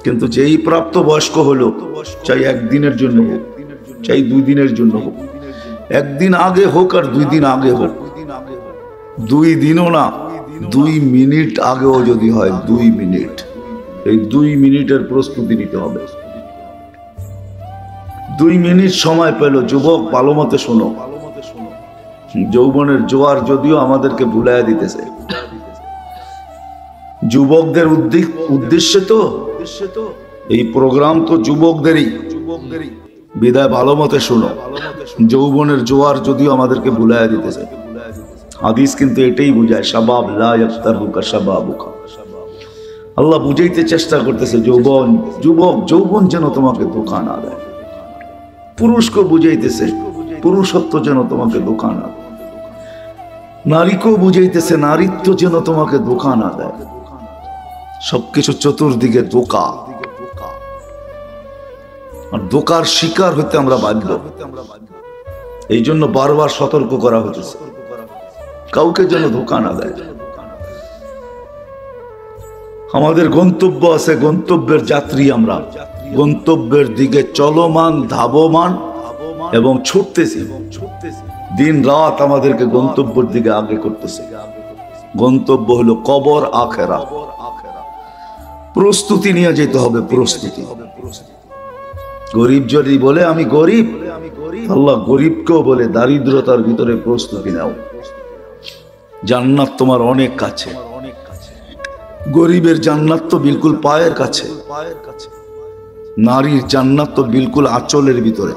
কিন্তু যেই প্রাপ্ত বয়স্ক হলো, চাই একদিনের জন্য হোক, চাই 2 দিনের জন্য হোক, একদিন আগে হোক আর 2 দিন আগে হোক, 2 দিনও না, 2 মিনিট আগেও যদি হয়, 2 মিনিট, এই 2 মিনিটের প্রস্তুতি নিতে হবে। 2 মিনিট সময় পেল, যুবক ভালো মতে শোনো, যৌবনের জোয়ার যদিও আমাদেরকে ভুলাইয়া দিতেছে, যুবকদের উদ্দেশ্যে তো এই প্রোগ্রাম, তো যুবকদেরই বিদায়। ভালো মতে শোনো, যৌবনের জোয়ার যদিও আমাদেরকে ভুলাইয়া দিতেছে। হাদিস কিন্তু এটাই বুঝায়, শাবাব লা ইয়াফতারুকা শাবাবুকা। আল্লাহ বুঝাইতে চেষ্টা করতেছে, যৌবন যেন তোমাকে ধোঁকা না দেয়। পুরুষকে বুঝাইতেছে, পুরুষত্ব যেন তোমাকে ধোঁকা না দেয়। নারীকেও বুঝাইতেছে, নারীত্ব যেন তোমাকে ধোঁকা না দেয়। সবকিছু চতুর্দিকে ধোঁকা, আর ধোঁকার শিকার হইতে আমরা বাধ্য। এই জন্য বারবার সতর্ক করা হচ্ছে, কাউকে যেন ধোঁকা না দেয়। আমাদের গন্তব্য আছে, গন্তব্যের যাত্রী আমরা, গন্তব্যের দিকে চলমান, ধাবমান এবং ছুটতেছি। দিন রাত আমাদেরকে গন্তব্যের দিকে আগে করতেছে। গন্তব্য হলো কবর, আখেরা। প্রস্তুতি নিয়ে যেতে হবে, প্রস্তুতি। গরিব যদি বলে আমি গরিব, আল্লাহ গরিবকেও বলে দারিদ্রতার ভিতরে প্রস্তুতি নাও, জান্নাত তোমার অনেক কাছে। গরিবের জান্নাত তো বিলকুল পায়ের কাছে, নারীর জান্নাত তো বিলকুল আঁচলের ভিতরে,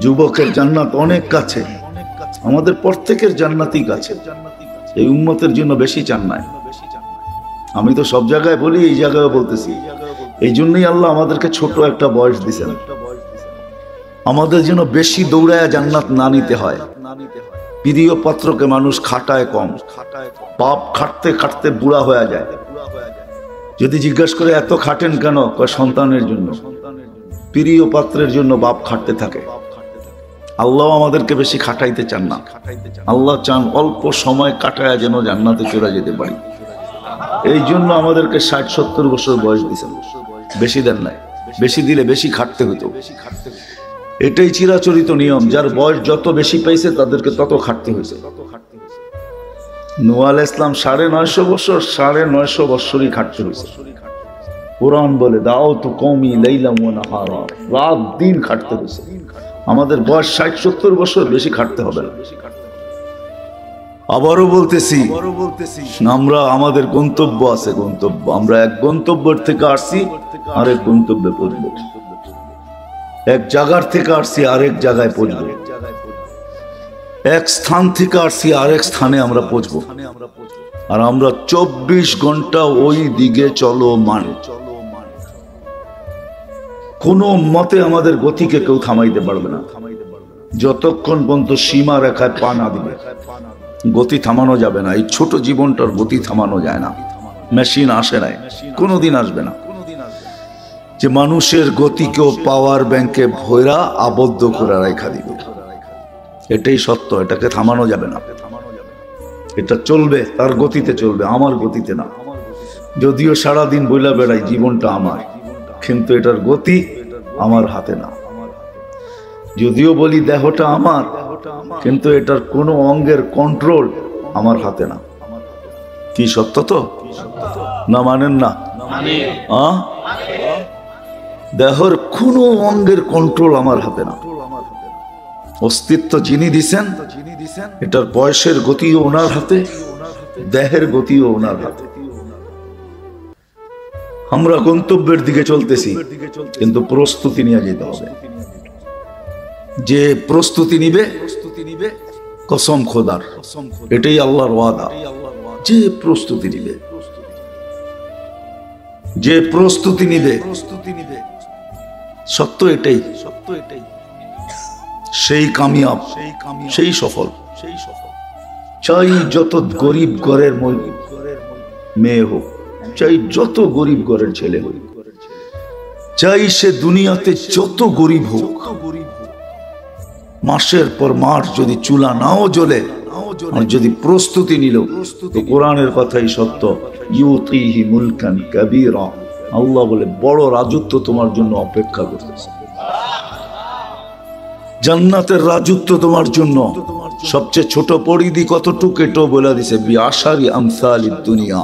যুবকের জান্নাত অনেক কাছে। আমাদের প্রত্যেকের জান্নাতই কাছে, এই উম্মতের জন্য বেশি চান নাই। আমি তো সব জায়গায় বলি, এই জায়গায় বলতেছি, এই জন্যই আল্লাহ আমাদেরকে ছোট একটা বয়স দিয়েছেন, আমাদের জন্য বেশি দৌড়ায় জান্নাত না নিতে হয়। প্রিয় পাত্রকে মানুষ খাটায় কম, বাপ খাটতে খাটতে বুড়া হয়ে যায়। যদি জিজ্ঞেস করে এত খাটেন কেন, সন্তানের জন্য। প্রিয় পাত্রের জন্য বাপ খাটতে থাকে। আল্লাহ আমাদেরকে বেশি খাটাইতে চান না, আল্লাহ চান অল্প সময় কাটায় যেন জান্নাতে চলে যেতে পারি। এই জন্য আমাদেরকে 60-70 বছর বয়স দিয়েছেন, বেশি দেন নাই। বেশি দিলে বেশি খাটতে হতো, এটাই চিরাচরিত নিয়ম। যার বয়স যত বেশি পাইছে তাদেরকে তত খাটতে হয়েছে। নূহ আলাইহিস সালাম 950 বছর, 950 বছরই খাটতে হয়েছে। কোরআন বলে দাউতু কওমি লাইলাম ওয়া নাহারা, রাত দিন খাটতে হয়েছে। আমাদের বয়স 60-70 বছর, বেশি খাটতে হবে না। আবারও বলতেছি, আমরা, আমাদের গন্তব্য আছে, গন্তব্য। আমরা এক গন্তব্যের থেকে আসছি আরেক গন্তব্যে পৌঁছব। এক জায়গার থেকে আসছি আরেক জায়গায় পৌঁছবো, এক স্থান থেকে আসছি আরেক স্থানে আমরা পৌঁছবো। আর আমরা 24 ঘন্টা ওই দিকে চলমান। কোনো মতে আমাদের গতিকে কেউ থামাইতে পারবে না যতক্ষণ পর্যন্ত সীমা রেখায় পা না দিবে। গতি থামানো যাবে না। এই ছোট জীবনটার গতি থামানো যায় না। মেশিন আসে নাই, কোনোদিন আসবে না যে মানুষের গতিকেও পাওয়ার ব্যাংকে ভৈরা আবদ্ধ করে রেখা দিবে। এটাই সত্য, এটাকে থামানো যাবে না। এটা চলবে, তার গতিতে চলবে, আমার গতিতে না। যদিও সারাদিন বইলা বেড়াই জীবনটা আমার, কিন্তু এটার গতি আমার হাতে না। যদিও বলি দেহটা আমার, কিন্তু এটার কোনো অঙ্গের কন্ট্রোল আমার হাতে না। কি সত্য তো না? মানেন না? দেহর কোনো অঙ্গের কন্ট্রোল আমার হাতে না। অস্তিত্ব যিনি দিছেন, এটার বয়সের গতিও ওনার হাতে, দেহের গতিও ওনার হাতে। আমরা গন্তব্যের দিকে চলতেছি, কিন্তু প্রস্তুতি নিয়ে যেতে হবে। যে প্রস্তুতি নিবে কসম খোদার, এটাই আল্লাহর ওয়াদা। যে প্রস্তুতি নিবে, যে প্রস্তুতি নিবে, সত্য এটাই, সেই কামিয়াব, সেই সফল। চাই যত গরিব ঘরের মেয়ে হোক, চাই যত গরিব ঘরের ছেলে হোক, চাই সে দুনিয়াতে যত গরিব হোক, মাসের পর মাস যদি চুলা নাও জ্বলে, যদি প্রস্তুতি নিল, তো কোরআনের কথাই সত্য। ইউতিহি মুলকান কাবীরা, আল্লাহ বলে বড় রাজত্ব তোমার জন্য অপেক্ষা করতেছে। জান্নাতের রাজত্ব তোমার জন্য। সবচেয়ে ছোট পরিধি কতটুকু এটাও বলে দিছে, বিআশারি আমসালিদ দুনিয়া,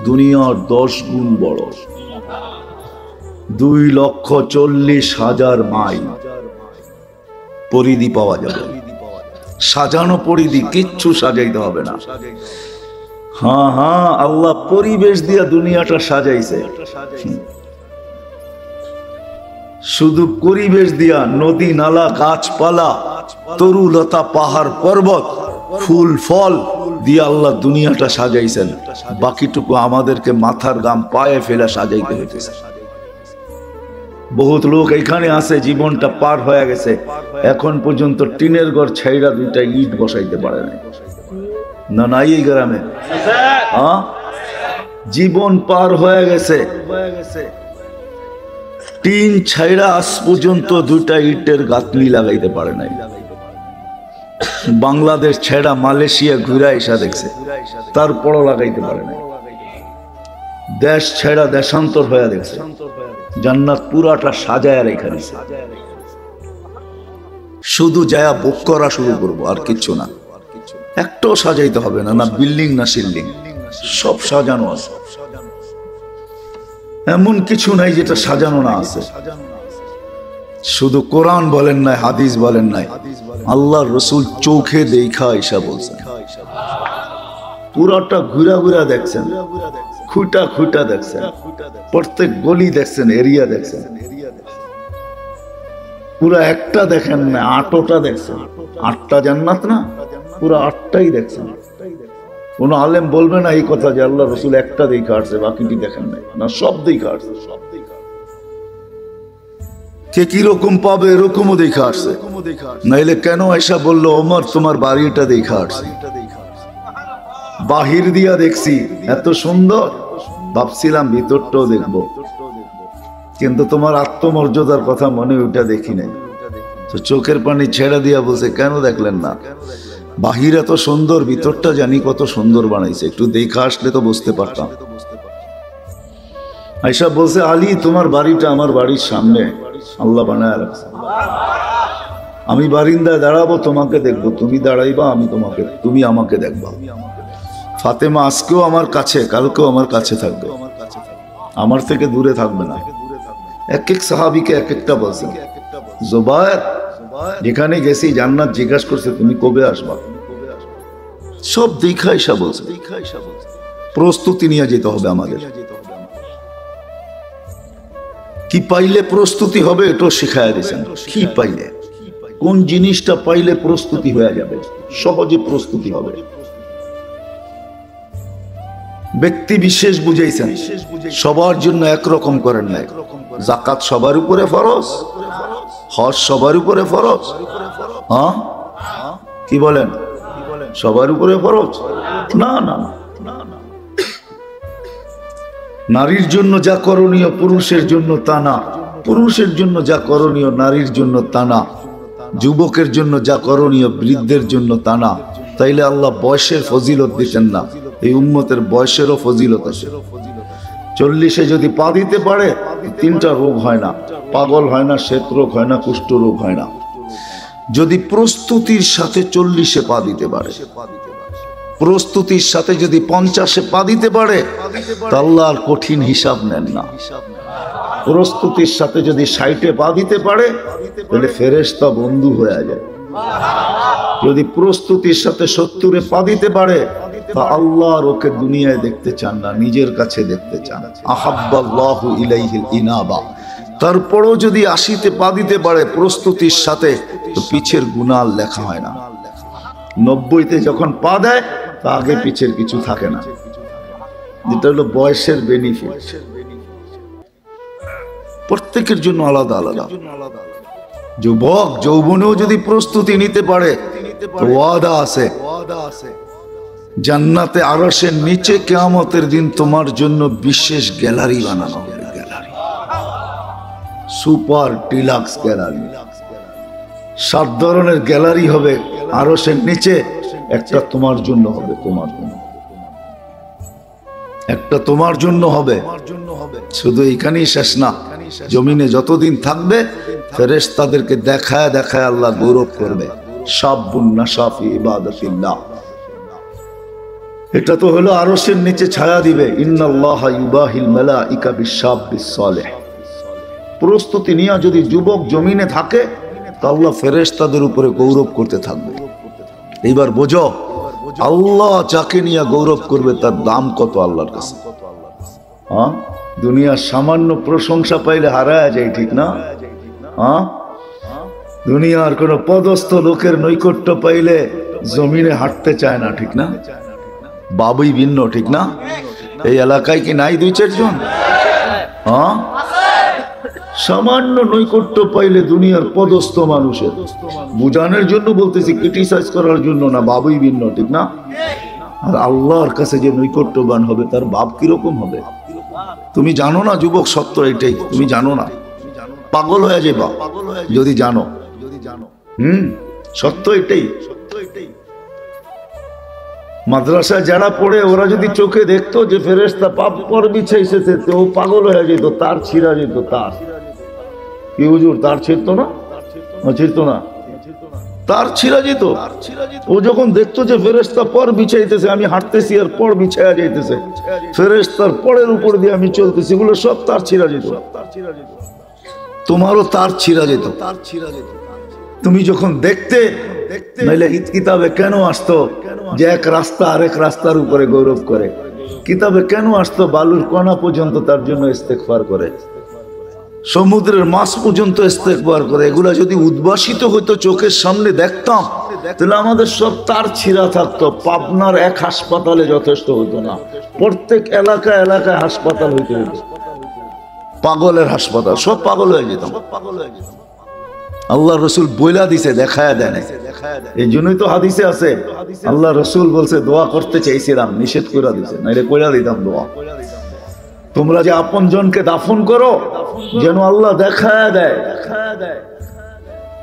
দুনিয়ার 10 গুণ বড়। 2,40,000 মাইল পরিধি পাওয়া যাবে। সাজানো পরিধি, কিচ্ছু সাজাইতে হবে না। হ্যাঁ হ্যাঁ, আল্লাহ পরিবেশ দিয়া দুনিয়াটা সাজাইছে। শুধু পরিবেশ দিয়া, নদী নালা গাছপালা তরুলতা পাহাড় পর্বত ফুল ফল দিয়ে আল্লাহ দুনিয়াটা সাজাইছেন। বাকিটুকু আমাদেরকে মাথার গাম পায়ে ফেলে সাজাইতে হইতেছে। বহুত লোক এখানে আছে, জীবনটা পার হয়ে গেছে, এখন পর্যন্ত টিনের ঘর ছাইরা 2টা ইট বসাইতে পারে না। নাই এই গ্রামে জীবন পার হয়ে গেছে, টিন ছাইরা আজ পর্যন্ত 2টা ইটের গাঁথনি লাগাইতে পারে নাই। বাংলাদেশ ছেড়া মালয়েশিয়া ঘুরে এসে দেখছে, তারপরও লাগাইতে পারে নাই। দেশ ছেড়া দেশান্তর হয়ে দেখছে, জান্নাত পুরাটা সাজায় রেখে দিছে। শুধু যায়া বুক করা শুরু করবো, আর কিচ্ছু না। একটাও সাজাইতে হবে না, না বিল্ডিং না সিল্ডিং, সব সাজানো আছে। এমন কিছু নাই যেটা সাজানো না আছে। শুধু কোরআন বলেন নাই, হাদিস বলেন নাই, আল্লাহর রাসূল চোখে দেখা ঈশা বলছেন। পুরাটা ঘুরা ঘুরা দেখছেন, খুঁটা খুঁটা দেখছেন, প্রত্যেক গলি দেখছেন, এরিয়া দেখছেন। পুরা একটা দেখেন না, 8টা দেখছেন। 8টা জান্নাত না, পুরা 8টাই দেখছেন। কোন আলেম বলবে না এই কথা যে আল্লাহ রাসূল একটা দেখা আসছে, বাকিটি দেখেন নাই। না, সব দেখা আসছে। কে কিরকম পাবে এরকমও দেখা আসছে। নাইলে কেন আয়েশা বললো ওমর তোমার বাড়িটা দেখা আসছে? বাহির দিয়া দেখছি এত সুন্দর, ভাবছিলাম ভিতরটাও দেখবো, কিন্তু তোমার আত্মমর্যাদার কথা মনে ওইটা দেখি নাই। তো চোখের পানি ছেড়ে দিয়া বলছে কেন দেখলেন না? বাহির এত সুন্দর, ভিতরটা জানি কত সুন্দর বানাইছে, একটু দেখা আসলে তো বুঝতে পারতাম। আয়েশা বলছে আলী তোমার বাড়িটা আমার বাড়ির সামনে আল্লাহ বানায় রাখছে। আমি বারিন্দায় দাঁড়াবো, তোমাকে দেখবো, তুমি দাঁড়াইবা, আমি তোমাকে, তুমি আমাকে দেখবা। ফাতেমা আজকেও আমার কাছে, কালকেও আমার কাছে থাকবে, আমার থেকে দূরে থাকবে না। এক এক সাহাবীকে এক একটা বলছেন। জুবায়ের যেখানে গেছি জান্নাত জিজ্ঞাসা করছে তুমি কবে আসবা, সব দেখা ঈশা বলছে। প্রস্তুতি নিয়ে যেতে হবে আমাদের। কি পাইলে প্রস্তুতি হবে এটাও শিখাইয়া দিয়েছেন। কি পাইলে, কোন জিনিসটা পাইলে প্রস্তুতি হয়ে যাবে, সহজে প্রস্তুতি হবে। ব্যক্তি বিশেষ বুঝাইছেন, সবার জন্য একরকম করেন নাই। যাকাত সবার উপরে ফরজ, হজ সবার উপরে ফরজ। হ্যাঁ কি বলেন, সবার উপরে ফরজ? না না না, নারীর জন্য যা করণীয় পুরুষের জন্য তা না, পুরুষের জন্য যা করণীয় নারীর জন্য তা না, যুবকের জন্য যা করণীয় বৃদ্ধের জন্য তা না। তাইলে আল্লাহ বয়সের ফজিলত দিতেন না? এই উম্মতের বয়সেরও ফজিলত আছে। 40-এ যদি পা দিতে পারে 3টা রোগ হয় না, পাগল হয় না, শ্বেত রোগ হয় না, কুষ্ঠ রোগ হয় না। যদি প্রস্তুতির সাথে 40-এ পা দিতে পারে, প্রস্তুতির সাথে যদি 50-এ পা দিতে পারে, তা আল্লাহর কঠিন হিসাব নেন না। প্রস্তুতির সাথে যদি 60-এ পা দিতে পারে, তাহলে ফেরেশতা বন্ধু হয়ে যায়। যদি প্রস্তুতির সাথে 70-এ পা দিতে পারে, তা আল্লাহর ওকে দুনিয়ায় দেখতে চান না, নিজের কাছে দেখতে চান। আহাব্বাল্লাহু ইলাইহিল ইনাবা। তারপরও যদি 80-তে পা দিতে পারে প্রস্তুতির সাথে, তো পিছের গুনাহ লেখা হয় না। 90-তে যখন পা দেয়, তা আগে পিছের কিছু থাকে না। যেটা হলো বয়সের বেনিফিট। প্রত্যেকের জন্য আলাদা আলাদা। যুবক যৌবনেও যদি প্রস্তুতি নিতে পারে, তো ওয়াদা আছে, জান্নাতে আরশের নিচে কিয়ামতের দিন তোমার জন্য বিশেষ গ্যালারি বানানো হবে। গ্যালারি, সুপার ডিলাক্স গ্যালারি, 7 ধরনের গ্যালারি হবে আরশের নিচে। একটা তোমার জন্য হবে, তোমার জন্য একটা তোমার জন্য হবে। শুধু এখানেই শেষ না, জমিনে যতদিন থাকবে ফেরেশতাদেরকে দেখায় দেখায় আল্লাহ গৌরব করবে। শাবুন নাশা ফি ইবাদাতিল্লাহ, এটা তো হলো আরশের নিচে ছায়া দিবে। ইন্নাল্লাহা ইউবাহিল মালাইকা বিশ-শাবিস সালেহ। প্রস্তুতি নিয়ে যদি যুবক জমিনে থাকে, তা আল্লাহ ফেরেশতাদের উপরে গৌরব করতে থাকবে। এইবার বোঝো, আল্লাহ যাকে নিয়ে গৌরব করবে তার দাম কত আল্লাহর কাছে। হ্যাঁ, দুনিয়ার সামান্য প্রশংসা পাইলে হারায় যায়, ঠিক না? হ্যাঁ, দুনিয়ার কোন পদস্থ লোকের নৈকট্য পাইলে জমিনে হাঁটতে চায় না, ঠিক না? বাবুই ভিন্ন, ঠিক না? এই এলাকায় কি নাই 2-4 জন? হ্যাঁ, সামান্য নৈকট্য পাইলে দুনিয়ার পদস্থ মানুষের, বুঝানোর জন্য বলতেছি, ক্রিটিসাইজ করার জন্য না, বাবুই ভিন্ন, ঠিক না? আর আল্লাহর কাছে যে নৈকট্যবান হবে তার বাপ কিরকম হবে তুমি জানো না? যুবক, সত্য এটাই, তুমি জানো না, পাগল হয়ে যাবা যদি জানো। সত্য এটাই। মাদ্রাসায় যারা পড়ে ওরা যদি চোখে দেখতো যে ফেরেশতা পাপ পর বিছাইছে, তো ও পাগল হয়ে যেত, তার ছিঁড়া যেত। তার কি হুজুর, তার ছিঁড়তো না? ছিঁড়তো না, তার ছিঁড়া যেত। ও যখন দেখতো যে ফেরেশতা পর বিছাইতেছে, আমি হাঁটতেছি আর পর বিছায়া যাইতেছে, ফেরেশতার পরের উপর দিয়ে আমি চলতেছি, এগুলো সব তার ছিঁড়া যেত। তোমারও তার ছিঁড়া যেত। তুমি যখন দেখতে, নাইলে কিতাবে কেন আসতো যে এক রাস্তা আরেক রাস্তার উপরে গৌরব করে? কিতাবে কেন আসতো বালুর কণা পর্যন্ত তার জন্য ইস্তেগফার করে, সমুদ্রের মাছ পর্যন্ত ইস্তেগফার করে? এগুলা যদি উদ্ভাসিত হইতো, চোখের সামনে দেখতাম, তাহলে আমাদের সব তার ছিঁড়া থাকতো। পাবনার এক হাসপাতালে যথেষ্ট হইতো না, প্রত্যেক এলাকায় এলাকায় হাসপাতাল হইতে হইতো, পাগলের হাসপাতাল, সব পাগল হয়ে যেতাম। আল্লাহ রসুল বইলা দিছে, দেখায় দেয়। এই জন্যই তো হাদিসে আছে, আল্লাহ রসুল বলছে দোয়া করতে চাইছিলাম, নিষেধ করে দিছে, নাইলে কইরা দিতাম দোয়া। তোমরা যে আপন জনকে দাফন করো, যেন আল্লাহ দেখায় দেয়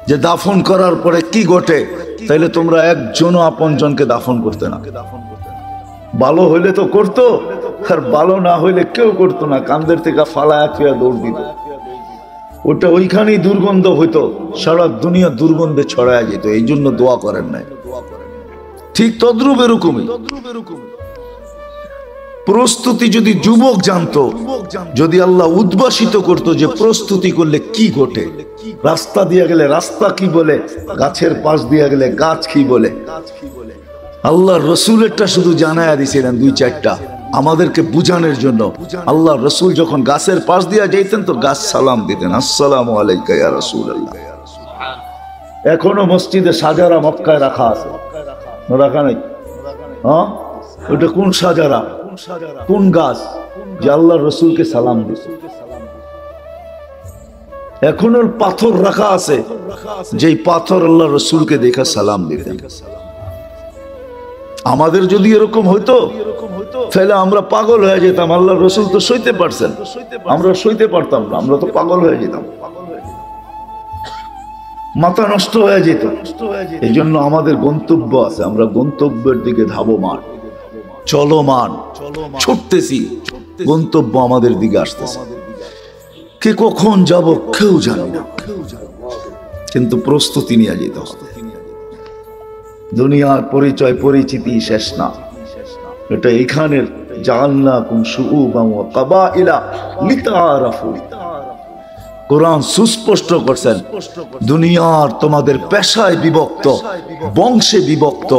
যে দাফন করার পরে কি ঘটে। তাইলে তোমরা একজনও আপন জনকে দাফন করতে না। ভালো হইলে তো করতো, আর ভালো না হইলে কেউ করতো না, কান্দের থেকে ফালায়া ফিয়া দৌড় দিত। ওটা ওইখানেই দুর্গন্ধ হইতো, সারা দুনিয়া দুর্গন্ধে ছড়ায় যেত। এই জন্য দোয়া করেন নাই। ঠিক তদ্রূপ এরকমই প্রস্তুতি যদি যুবক জানতো, যদি আল্লাহ উদ্ভাসিত করতো যে প্রস্তুতি করলে কি ঘটে, রাস্তা দিয়ে গেলে রাস্তা কি বলে, গাছের পাশ দিয়ে গেলে গাছ কি বলে। আল্লাহ রসুলেরটা শুধু জানায়া দিছিলেন 2-4টা, আমাদেরকে বুঝানোর জন্য। আল্লাহ রসুল যখন গাছের পাশ দিয়া যাইতেন তো গাছ সালাম দিতেন, আসসালামু আলাইকা ইয়া রাসূলুল্লাহ। এখনো মসজিদে সাজারা মক্কায় রাখা আছে, রাখা নাই? হ্যাঁ, ওটা কোন সাজারা, কোন গাছ যে আল্লাহ রসুলকে সালাম দিত? এখনো পাথর রাখা আছে, যেই পাথর আল্লাহ রসুলকে দেখা সালাম দিতেন। আমাদের যদি এরকম হইতো তাহলে আমরা পাগল হয়ে যেতাম। আল্লাহ রসুল তো সইতে পারছেন, আমরা সইতে পারতাম না, আমরা তো পাগল হয়ে যেতাম, মাথা নষ্ট হয়ে যেত। এই জন্য আমাদের গন্তব্য আছে, আমরা গন্তব্যের দিকে ধাবমান, চলমান, ছুটতেছি, গন্তব্য আমাদের দিকে আসতেছে। কে কখন যাব কেউ জানি না, কিন্তু প্রস্তুতি নিয়ে যেতে হবে। দুনিয়ার পরিচয় পরিচিতি শেষ না, এটা এখানের জাআলনাকুম শুউবান ওয়া কাবাইলা লিতাআরাফু। কোরআন সুস্পষ্ট করছেন, দুনিয়ার তোমাদের পেশায় বিভক্ত, বংশে বিভক্ত,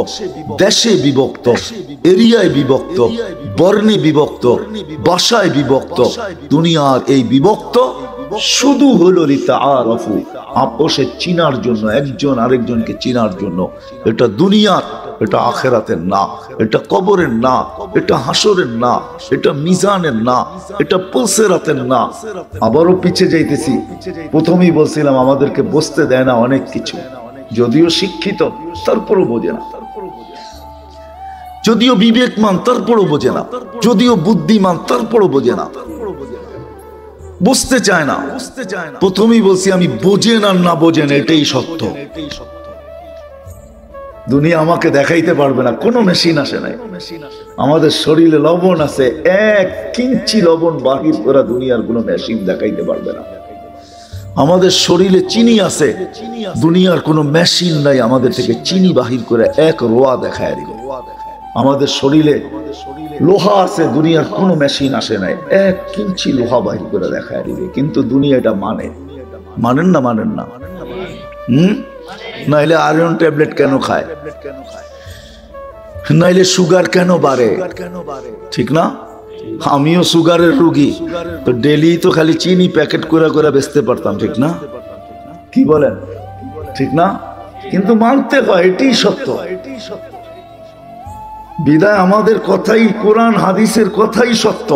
দেশে বিভক্ত, এরিয়ায় বিভক্ত, বর্ণে বিভক্ত, ভাষায় বিভক্ত। দুনিয়ার এই বিভক্ত শুধু হলো লিতাআরাফু, আপোষে চিনার জন্য, একজন আরেকজনকে চিনার জন্য। এটা দুনিয়ার, এটা আখিরাতের না, এটা কবরের না, এটা হাসরের না, এটা মিজানের না, এটা পুলসিরাতের না। আবারও পিছে যাইতেছি, প্রথমেই বলছিলাম আমাদেরকে বুঝতে দেয় না অনেক কিছু, যদিও শিক্ষিত তারপরও বোঝে না, যদিও বিবেকমান তারপরও বোঝে না, যদিও বুদ্ধিমান তারপরও বোঝে না, বুঝতে চায় না। প্রথমেই বলছি আমি বোঝেন আর না বোঝেন এটাই সত্য। দুনিয়া আমাকে দেখাইতে পারবে না, কোনো মেশিন আসে নাই। আমাদের শরীরে লবণ আছে, 1 ইঞ্চি লবণ বাহির করা দুনিয়ার কোনো মেশিন দেখাইতে পারবে না। আমাদের শরীরে চিনি আছে, দুনিয়ার কোনো মেশিন নাই আমাদের থেকে চিনি বাহির করে 1 রোয়া দেখায় দিবে। আমাদের শরীরে লোহা আছে, দুনিয়ার কোনো মেশিন আসে নাই, 1 ইঞ্চি লোহা বাহির করে দেখায় দিবে। কিন্তু দুনিয়া এটা মানেন না, মানেন না? নাইলে আয়রন ট্যাবলেট কেন খায়, নাইলে সুগার কেন বাড়ে? ঠিক না? আমিও সুগারের রোগী, তো ডেলি তো খালি চিনি প্যাকেট করে করে বেচতে পারতাম, ঠিক না? কি বলেন, ঠিক না? কিন্তু মানতে হয় এটাই সত্য। বিদায় আমাদের কথাই, কোরআন হাদিসের কথাই সত্য।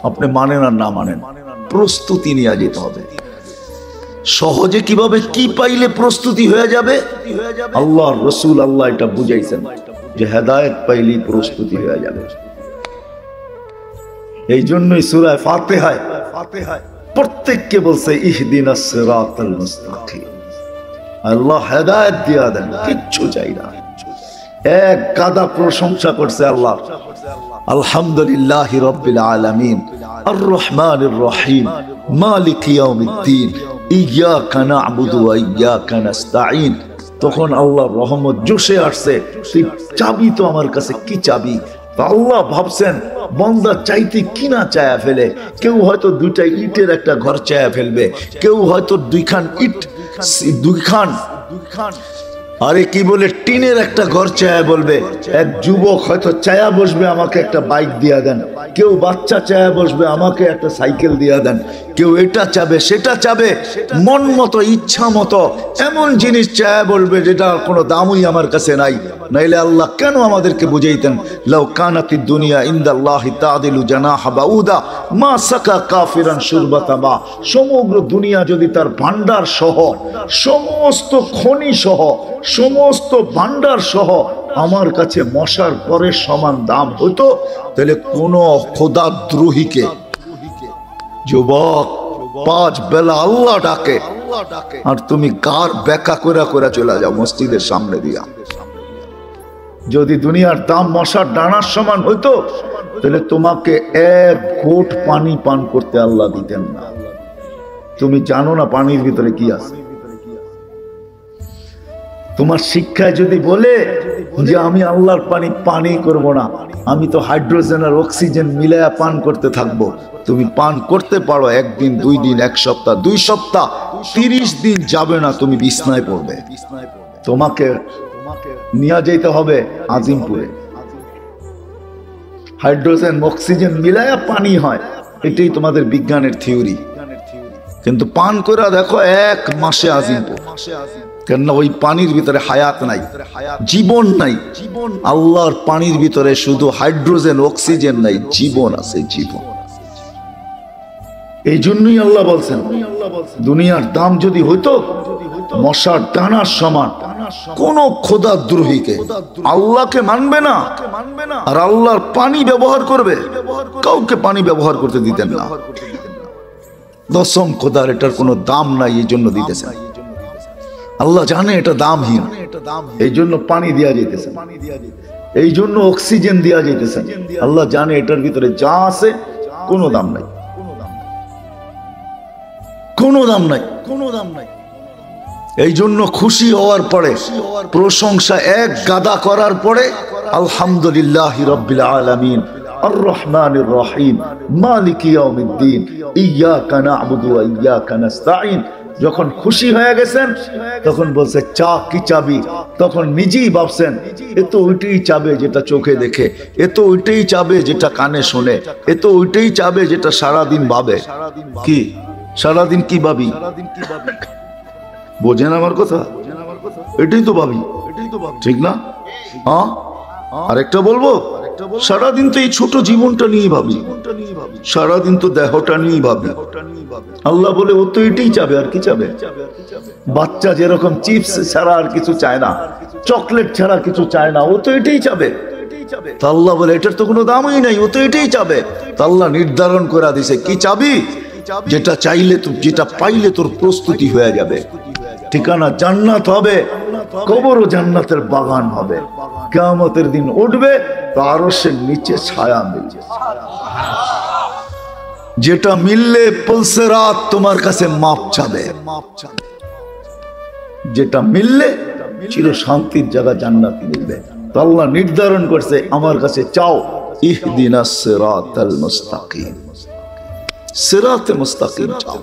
আপনি মানেন আর না মানেন, প্রস্তুতি নিয়ে যেতে হবে। সহজে কিভাবে কি পাইলে প্রস্তুতি হয়ে যাবে, আল্লাহর রাসূল আল্লাহ এটা বুঝাইছেন যে হেদায়েত পাইলেই প্রস্তুতি হয়ে যাবে। এই জন্যই সূরা ফাতিহায় প্রত্যেককে বলছে ইহদিনাস সিরাতাল মুস্তাকিম। আল্লাহ হেদায়েত দিয়া দেন, কিচ্ছু চাই না। এক গাদা প্রশংসা করছে আল্লাহ, আলহামদুলিল্লাহি রাব্বিল আলামিন আর রহমানির রহিম মালিক ইয়াউমিদ্দিন ইয়াকা না'বুদু ওয়া ইয়াকা নাস্তাঈন। তখন আল্লাহর রহমত জোশে আসছে, তুই চাবি তো আমার কাছে কি চাবি? আল্লাহ ভাবছেন বান্দা চাইতে কি না চায়া ফেলে। কেউ হয়তো 2টা ইটের একটা ঘর চায়া ফেলবে, কেউ হয়তো 2খান ইট, 2খান আরে কি বলে টিনের একটা ঘর চায়া বলবে। এক যুবক হয়তো চায়া বসবে আমাকে একটা বাইক দিয়া দেন, কেউ বাচ্চা চায়া বসবে আমাকে একটা সাইকেল দিয়া দেন, কেউ এটা চাবে সেটা চাবে, মন মতো ইচ্ছা মতো এমন জিনিস চায়া বলবে যেটা কোনো দামই আমার কাছে নাই। নাইলে আল্লাহ কেন আমাদেরকে বুঝাইতেন, লাউ কানাতিদ দুনিয়া ইনদাল্লাহি তাদিলু জানাহা বাউদা মা সাকা কাফিরান শুরবাতা মা। সমগ্র দুনিয়া যদি তার ভান্ডার সহ, সমস্ত খনি সহ, সমস্ত ভান্ডার সহ আমার কাছে মশার পরের সমান দাম হতো, তাহলে কোন খোদাদ্রোহীকে, যুবক 5 বেলা আল্লাহ ডাকে আর তুমি গার বেকা করে করে চলে যাও মসজিদের সামনে দিয়া। যদি দুনিয়ার দাম মশার ডানার সমান হইতো তাহলে তোমাকে 1 ঘোট পানি পান করতে আল্লাহ দিতেন না। তুমি জানো না পানির ভিতরে কি আছে? তোমার শিক্ষায় যদি বলে যে আমি আল্লাহর পানি করব না, আমি তো হাইড্রোজেন আর অক্সিজেন মিলায়া পান করতে থাকবো, তুমি পান করতে পারো 1 দিন 2 দিন 1 সপ্তাহ 2 সপ্তাহ 30 দিন যাবে না, তুমি বিছনায় পড়বে। তোমাকে নিয়ে যেতে হবে আজিমপুরে, হাইড্রোজেন অক্সিজেন মিলায়া পানি হয়, এটাই তোমাদের বিজ্ঞানের থিওরি। কিন্তু পান করে দেখো 1 মাসে আজিব, কেননা ওই পানির ভিতরে হায়াত নাই, জীবন নাই। আল্লাহর পানির ভিতরে শুধু হাইড্রোজেন অক্সিজেন নাই, জীবন আছে, জীবন। এই জন্যই আল্লাহ বলছেন দুনিয়ার দাম যদি হইতো মশার দানার সমান, কোন খোদাদ্রোহীকে আল্লাহকে মানবে না আর আল্লাহর পানি ব্যবহার করবে, কাউকে পানি ব্যবহার করতে দিতেন না। দশম খোদার এটার কোনো দাম নাই, এই জন্য দিতেছেন। আল্লাহ জানে এটা দামহীন, এই জন্য পানি দেওয়া যেতেছে, এই জন্য অক্সিজেন দেওয়া যেতেছে। আল্লাহ জানে এটার ভিতরে যা আছে কোনো দাম নাই, কোনো দাম নাই, কোনো দাম নাই। এই জন্য খুশি হওয়ার পরে, প্রশংসা এক গাদা করার পরে আলহামদুলিল্লাহি রাব্বিল আলামিন আর রহমানির রহিম মালিকি ইয়াউমিদ্দিন ইয়্যাকা না'বুদু ওয়া ইয়্যাকা নাস্তাঈন, যখন খুশি হয়ে গেছেন তখন বলছে চা কি চাবি, তখন নিজেই ভাবছেন এ তো ওইটাই চাবে যেটা চোখে দেখে, এ তো ওইটাই চাবে যেটা কানে শোনে, এ তো ওইটাই চাবে যেটা সারাদিন ভাবে। কি সারাদিন কি ভাবি? বোঝেন আমার কথা? এটাই তো ভাবি, ঠিক না? হ্যাঁ, আরেকটা বলবো, সারাদিন তো এই ছোট জীবনটা নিয়ে ভাবি, সারাদিন তো দেহটা নিয়ে ভাবি। আল্লাহ বলে ও তো এটাই চাবে, আর কি চাবে? বাচ্চা যেরকম চিপস ছাড়া আর কিছু চায় না, চকলেট ছাড়া কিছু চায় না, ও তো এটাই চাবে। তা আল্লাহ বলে এটার তো কোনো দামই নাই, ও তো এটাই চাবে। তা আল্লাহ নির্ধারণ করে দিছে কি চাবি, যেটা চাইলে, যেটা পাইলে তোর প্রস্তুতি হয়ে যাবে। ঠিকানা জান্নাত হবে, কবরও জান্নাতের বাগান হবে। কিয়ামতের দিন উঠবে তো আরশের নিচে ছায়া মিলবে, যেটা মিললে পুলসিরাত তোমার কাছে মাপ চাবে, যেটা মিললে চির শান্তির জায়গা জান্নাত মিলবে। তো আল্লাহ নির্ধারণ করছে আমার কাছে চাও, ইহদিনাস সিরাতাল মুস্তাকিম, সিরাতে মুস্তাকিম চাও।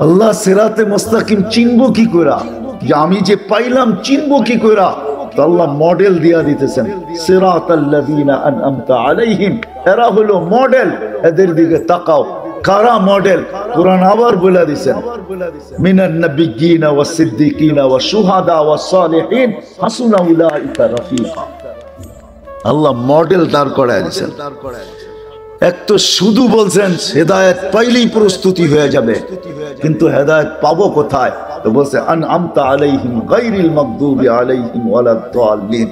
আল্লাহ সিরাতে মুস্তাকিম চিনবো কি কইরা, যে আমি যে পাইলাম চিনবো কি কইরা? তো আল্লাহ মডেল দিয়া দিতেছেন, সিরাতাল্লাযীনা আনআমতা আলাইহিম, এরা হলো মডেল, এদের দিকে তাকাও। কারা মডেল? কুরআন আবার বলে দিয়েছেন, মিনান নাবিয়্যিনা ওয়াস সিদ্দিকিনা ওয়াস শুহাদা ওয়াস সালিহিন হাসুনা উলাইকা রাফিকা। আল্লাহ মডেল দাঁড় করায় দিয়েছেন। এক তো শুধু বলছেন হেদায়েত পাইলেই প্রস্তুতি হয়ে যাবে, কিন্তু হেদায়েত পাবো কোথায়? তো বলছে আনআমতা আলাইহিম গায়রিল মাগদুবি আলাইহিম ওয়ালাদ-দাল্লিন,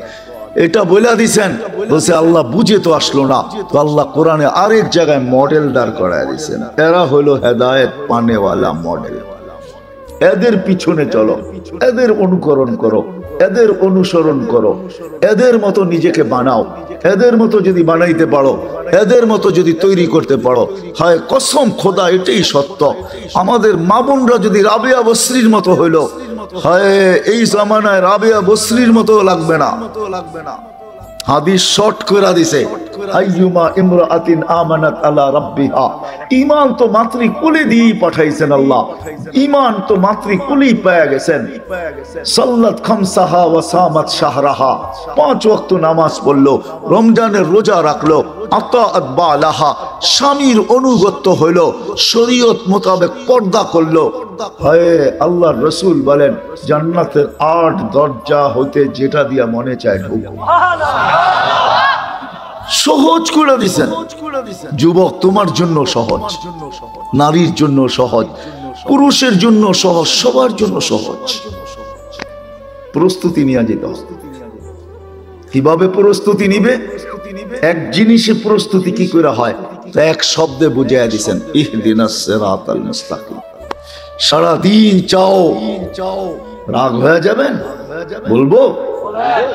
এটা বলে দিয়েছেন। বলছে আল্লাহ বুঝে তো আসলো না, তো আল্লাহ কোরআনে আরেক জায়গায় মডেল দাঁড় করায় দিয়েছেন, এরা হলো হেদায়েত পানেওয়ালা মডেল। এদের পিছনে চলো, এদের অনুকরণ করো, এদের অনুসরণ করো, এদের মতো নিজেকে বানাও। এদের মতো যদি বানাইতে পারো, এদের মতো যদি তৈরি করতে পারো, হয় কসম খোদা এটাই সত্য, আমাদের মা বোনরা যদি রাবেয়া বসরির মতো হইল, হয় এই জামানায় রাবেয়া বসরির মতো লাগবে না। হাদিস শর্ট করে দিছে, আইয়ুমা ইমরাআতিন আমানাত আলা রাব্বিহা, ঈমান তো মাতৃকুলে দিয়ে পাঠাইছেন আল্লাহ, ঈমান তো মাতৃকুলেই পেয়ে গেছেন। সাল্লাত খামসাহা ওয়া সামাত শাহরাহা, 5 ওয়াক্ত নামাজ পড়লো, রমজানের রোজা রাখলো, আতাআত বালাহা, স্বামীর অনুগত হইলো, শরীয়ত মোতাবেক পর্দা করলো। হায় আল্লাহর রাসূল বলেন জান্নাতের 8 দরজা হইতে যেটা দিয়া মনে চায় ঢুকো। সহজ করে দিছেন। যুবক তোমার জন্য সহজ, নারীর জন্য সহজ, পুরুষের জন্য সহজ, সবার জন্য সহজ। প্রস্তুতি নিয়ে যেতে হবে। কিভাবে প্রস্তুতি নিবে? এক জিনিসে প্রস্তুতি কি করে হয়, এক শব্দে বুঝাইয়া দিছেন, ইহদিনাস সিরাতাল মুস্তাকিম। সারাদিন চাও, রাগ হয়ে যাবেন? বলবো,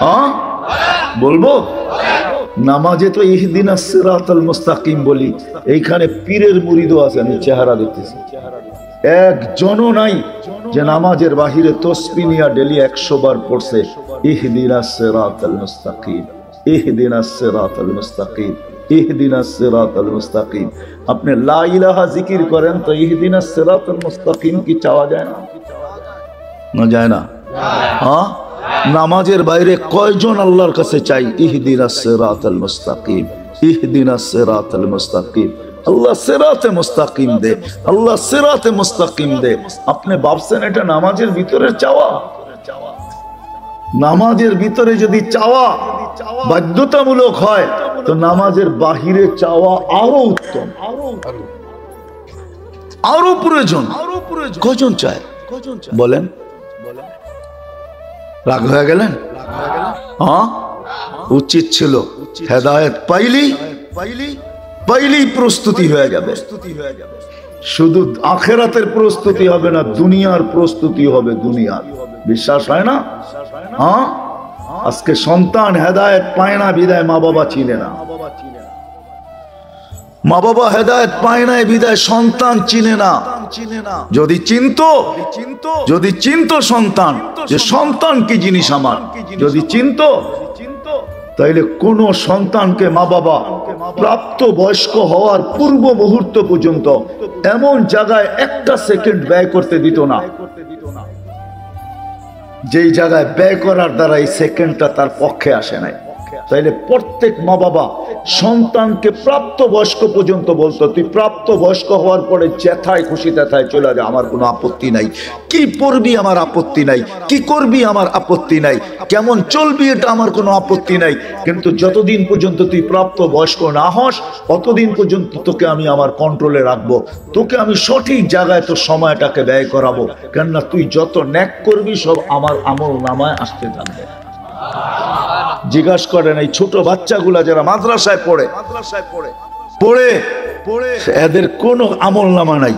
হ্যাঁ বলবো। নামাজে তো ইহদিনাস সিরাতাল মুস্তাকিম বলি, এইখানে পীরের মুরিদও আছে, আমি চেহারা দেখতেছি, একজনও নাই যে নামাজের বাহিরে তাসবিহ নিয়া ডেলি 100 বার পড়ছে ইহদিনাস সিরাতাল মুস্তাকিম, ইহদিনাস সিরাতাল মুস্তাকিম, ইহদিনাস সিরাতাল মুস্তাকিম। আপনি লা ইলাহা জিকির করেন তো ইহদিনাস সিরাতাল মুস্তাকিম কি চাওয়া যায় না? না যায় না? হ্যাঁ নামাজের বাইরে কয়জন আল্লাহর কাছে চাই ইহদিনাস সিরাতাল মুস্তাকিম, ইহদিনাস সিরাতাল মুস্তাকিম। আল্লাহ সিরাতে মুস্তাকিম দে, আল্লাহ সিরাতে মুস্তাকিম দে। আপনি ভাবছেন এটা নামাজের ভিতরে চাওয়া? নামাজের ভিতরে যদি চাওয়া বাধ্যতামূলক হয় তো নামাজের বাহিরে চাওয়া আরো উত্তম, আরো প্রয়োজন। কজন চায় বলেন? রাগ হয়ে গেলেন? হ্যাঁ, উচিত ছিল হেদায়েত পাইলেই প্রস্তুতি হয়ে যাবে। শুধু আখেরাতের প্রস্তুতি হবে না, দুনিয়ার প্রস্তুতি হবে। দুনিয়ার বিশ্বাস হয় না? হ্যাঁ, আজকে সন্তান হেদায়েত পায় না বিদায় মা বাবা চিনে না, মা বাবা হেদায়েত পায় না বিদায় সন্তান চিনে না। যদি চিনতো সন্তান যে সন্তান কি জিনিস আমার, যদি চিনতো তাইলে কোন সন্তানকে মা বাবা প্রাপ্ত বয়স্ক হওয়ার পূর্ব মুহূর্ত পর্যন্ত এমন জায়গায় একটা সেকেন্ড ব্যয় করতে দিত না যেই জায়গায় ব্যয় করার দ্বারা এই সেকেন্ডটা তার পক্ষে আসে নাই। তাইলে প্রত্যেক মা বাবা সন্তানকে প্রাপ্ত বয়স্ক পর্যন্ত বলতো, তুই প্রাপ্ত বয়স্ক হওয়ার পরে যেথায় খুশি তেথায় চলে যা, আমার কোনো আপত্তি নাই। কি পড়বি আমার আপত্তি নাই, কি করবি আমার আপত্তি নাই, কেমন চলবি এটা আমার কোনো আপত্তি নাই, কিন্তু যতদিন পর্যন্ত তুই প্রাপ্ত বয়স্ক না হস ততদিন পর্যন্ত তোকে আমি আমার কন্ট্রোলে রাখবো, তোকে আমি সঠিক জায়গায় তোর সময়টাকে ব্যয় করাবো। কেননা তুই যত ন্যাক করবি সব আমার আমল নামায় আসতে থাকবে। জিজ্ঞাসা করেন এই ছোট বাচ্চাগুলা যারা মাদ্রাসায় পড়ে এদের কোনো আমল নামা নাই।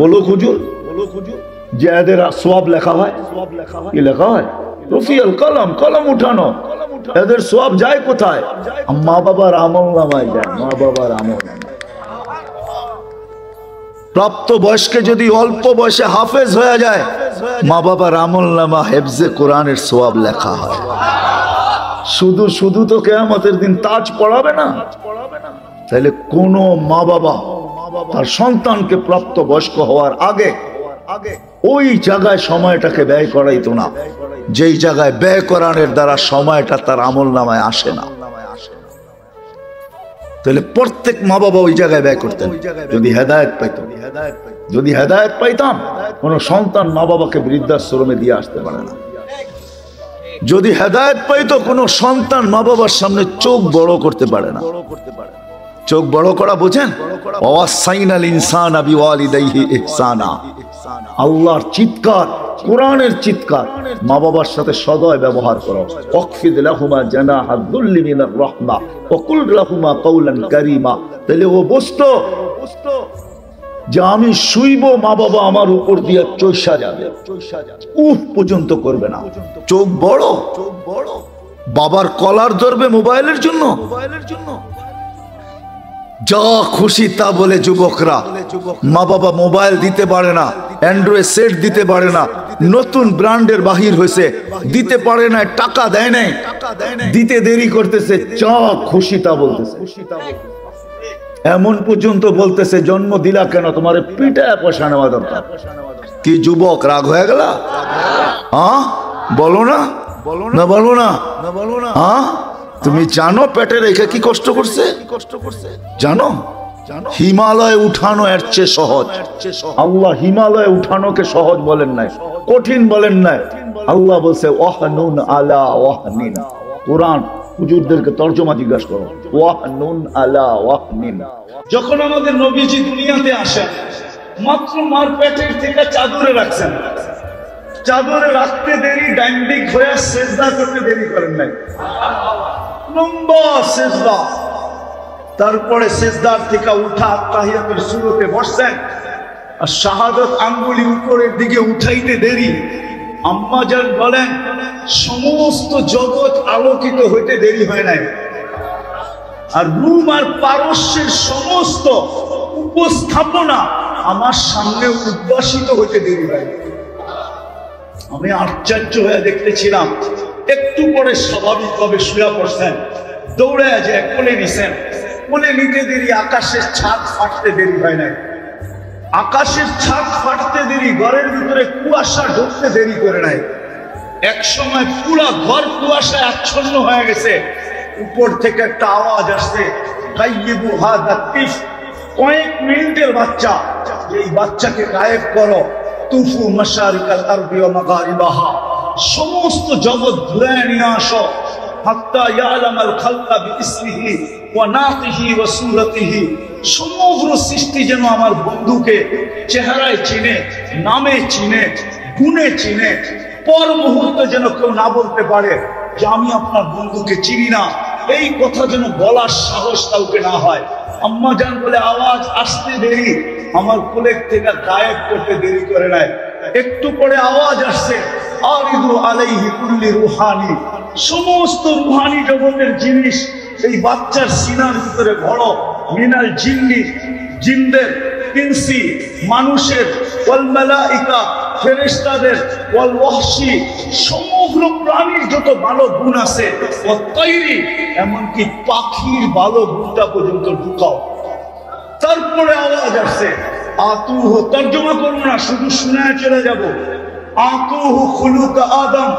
বলো হুজুর যে এদের সওয়াব লেখা হয়, কি লেখা হয়? রফিউল কলম, কলম উঠানো। এদের সওয়াব যায় কোথায়? মা বাবার আমল নামায় যায়, মা বাবার আমল নামায়। প্রাপ্ত বয়স্কে যদি অল্প বয়সে হাফেজ হয়ে যায়, মা বাবার আমল নামা হেফজে কোরআনের সওয়াব লেখা হয়। শুধু তো কিয়ামতের দিন তাজ পড়াবে না। তাহলে কোন মা বাবা তার সন্তানকে প্রাপ্ত বয়স্ক হওয়ার আগে ওই জায়গায় সময়টাকে ব্যয় করাইতো না যেই জায়গায় ব্যয় করানোর দ্বারা সময়টা তার আমল নামায় আসে না। তাহলে প্রত্যেক মা বাবা ওই জায়গায় ব্যয় করতেন যদি হেদায়েত পাইতাম। যদি হেদায়েত পাইতাম কোন সন্তান মা বাবাকে বৃদ্ধাশ্রমে দিয়ে আসতে পারে না। যদি হেদায়েত পাইতো কোন সন্তান মা বাবার সামনে চোখ বড় করতে পারে না। চোখ বড় করা বোঝেন? ওয়াসাইনাল ইনসানা বিওয়ালিদাইহি ইহসানা। আল্লাহর চিৎকার, কোরআনের চিৎকার, মা বাবার সাথে সদয় ব্যবহার করো। ওয়াকফিদ লাহুমা জানাহা যুল্লি মিনার রাহমা ওয়া কুল লাহুমা কাওলান কারীমা। তাহলে ও বুঝতো যে আমি শুইব, মা বাবা আমার উপর দিয়ে চৈষা যাবে, উফ পর্যন্ত করবে না। চোখ বড়, বাবার কলার ধরবে মোবাইলের জন্য। যা খুশি তা বলে যুবকরা। মা বাবা মোবাইল দিতে পারে না, অ্যান্ড্রয়েড সেট দিতে পারে না, নতুন ব্র্যান্ডের বাহির হয়েছে দিতে পারে না, টাকা দেয় নাই, দিতে দেরি করতেছে, যা খুশি তা বলতেছে। এমন পর্যন্ত বলতেছে জন্ম দিলা কেন, তোমার পিঠায় পয়সা নেওয়া দরকার। কি যুবক রাগ হয়ে গেল? হ্যাঁ বলো না, বলো না। হ্যাঁ তুমি জানো পেটে রেখে কি কষ্ট করছে? জানো? হিমালয় উঠানো এর চেয়ে সহজ। আল্লাহ হিমালয় উঠানোকে সহজ বলেন নাই, কঠিন বলেন নাই। আল্লাহ বলছে ওয়াহনুন আলা ওয়াহনিন। কোরআন হুজুরদেরকে তর্জমা জিজ্ঞাসা করো, ওয়াহনুন আলা ওয়াহনিন। যখন আমাদের নবীজি দুনিয়াতে আসেন মাত্র মার পেটের থেকে চাদরে রাখছেন, চাদরে রাখতে দেরি ডাইন দিক হয়ে সেজদা করতে দেরি করেন নাই, লম্বা সেজদা। তারপরে সেজদার থেকে উঠা তাহিয়াতুল সুরতে বসছেন, আর শাহাদাত আঙ্গুলি উপরের দিকে উঠাইতে দেরি। আম্মা জান বলেন সমস্ত জগৎ আলোকিত হইতে দেরি হয় নাই, আর রুম আর পারস্যের সমস্ত উপস্থাপনা আমার সামনে উদ্ভাসিত হইতে দেরি হয়। আমি আশ্চর্য হয়ে দেখতেছিলাম। একটু পরে স্বাভাবিকভাবে শুয়ে পড়ছেন, দৌড়ে যে কোলে নিছেন, কোলে নিতে দেরি আকাশের ছাদ ফাটতে দেরি হয় নাই। আকাশের ছাদ ফাটতে দেরি, ঘরের ভিতরে কুয়াশা ঢুকতে দেরি করে নাই। এক সময় পুরা ঘর কুয়াশায় আচ্ছন্ন হয়ে গেছে, উপর থেকে একটা আওয়াজ আসছে, গাইয়িবু হাদা তিফ, কয়েক মিনিটের বাচ্চা, এই বাচ্চাকে গায়েব করো। তুফু মাশারিকাল আরদি ওয়া মাগারিবাহা, সমস্ত জগৎ ঘুরে নিয়ে আসো। হাত্তা ইয়ালামাল খালকা বিইসমিহি ওয়া নাতিহি ওয়া সূরাতিহি, সমগ্র সৃষ্টি যেন আমার বন্ধুকে চেহারায় চিনে, নামে চিনে, গুণে চিনে। পর মুহূর্তে যেন কেউ না বলতে পারে যে আমি আপনার বন্ধুকে চিনি না, এই কথা যেন বলার সাহস কাউকে না হয়। আম্মা জান বলে আওয়াজ আসতে দেরি, আমার কোলের থেকে গায়েব করতে দেরি করে নাই। একটু পরে আওয়াজ আসছে, আরিদু আলাইহি কুল্লি রুহানি, সমস্ত রুহানি জগতের জিনিস এই বাচ্চার সিনার ভিতরে ভরো। মিনাল জিন্নি, জিনদের, ইনসি, মানুষের, ওয়াল মালাইকা, ফেরেশতাদের, ওয়াল ওয়াহশি, সমগ্র প্রাণীর যত ভালো গুণ আছে, ওয়াত তাইরি, এমনকি পাখির ভালো গুণটা পর্যন্ত ঢুকাও। তারপরে আওয়াজ আসছে, আতুহু, তর্জমা করবো না, শুধু শুনায় চলে যাব। আতুহু খুলুকা আদম,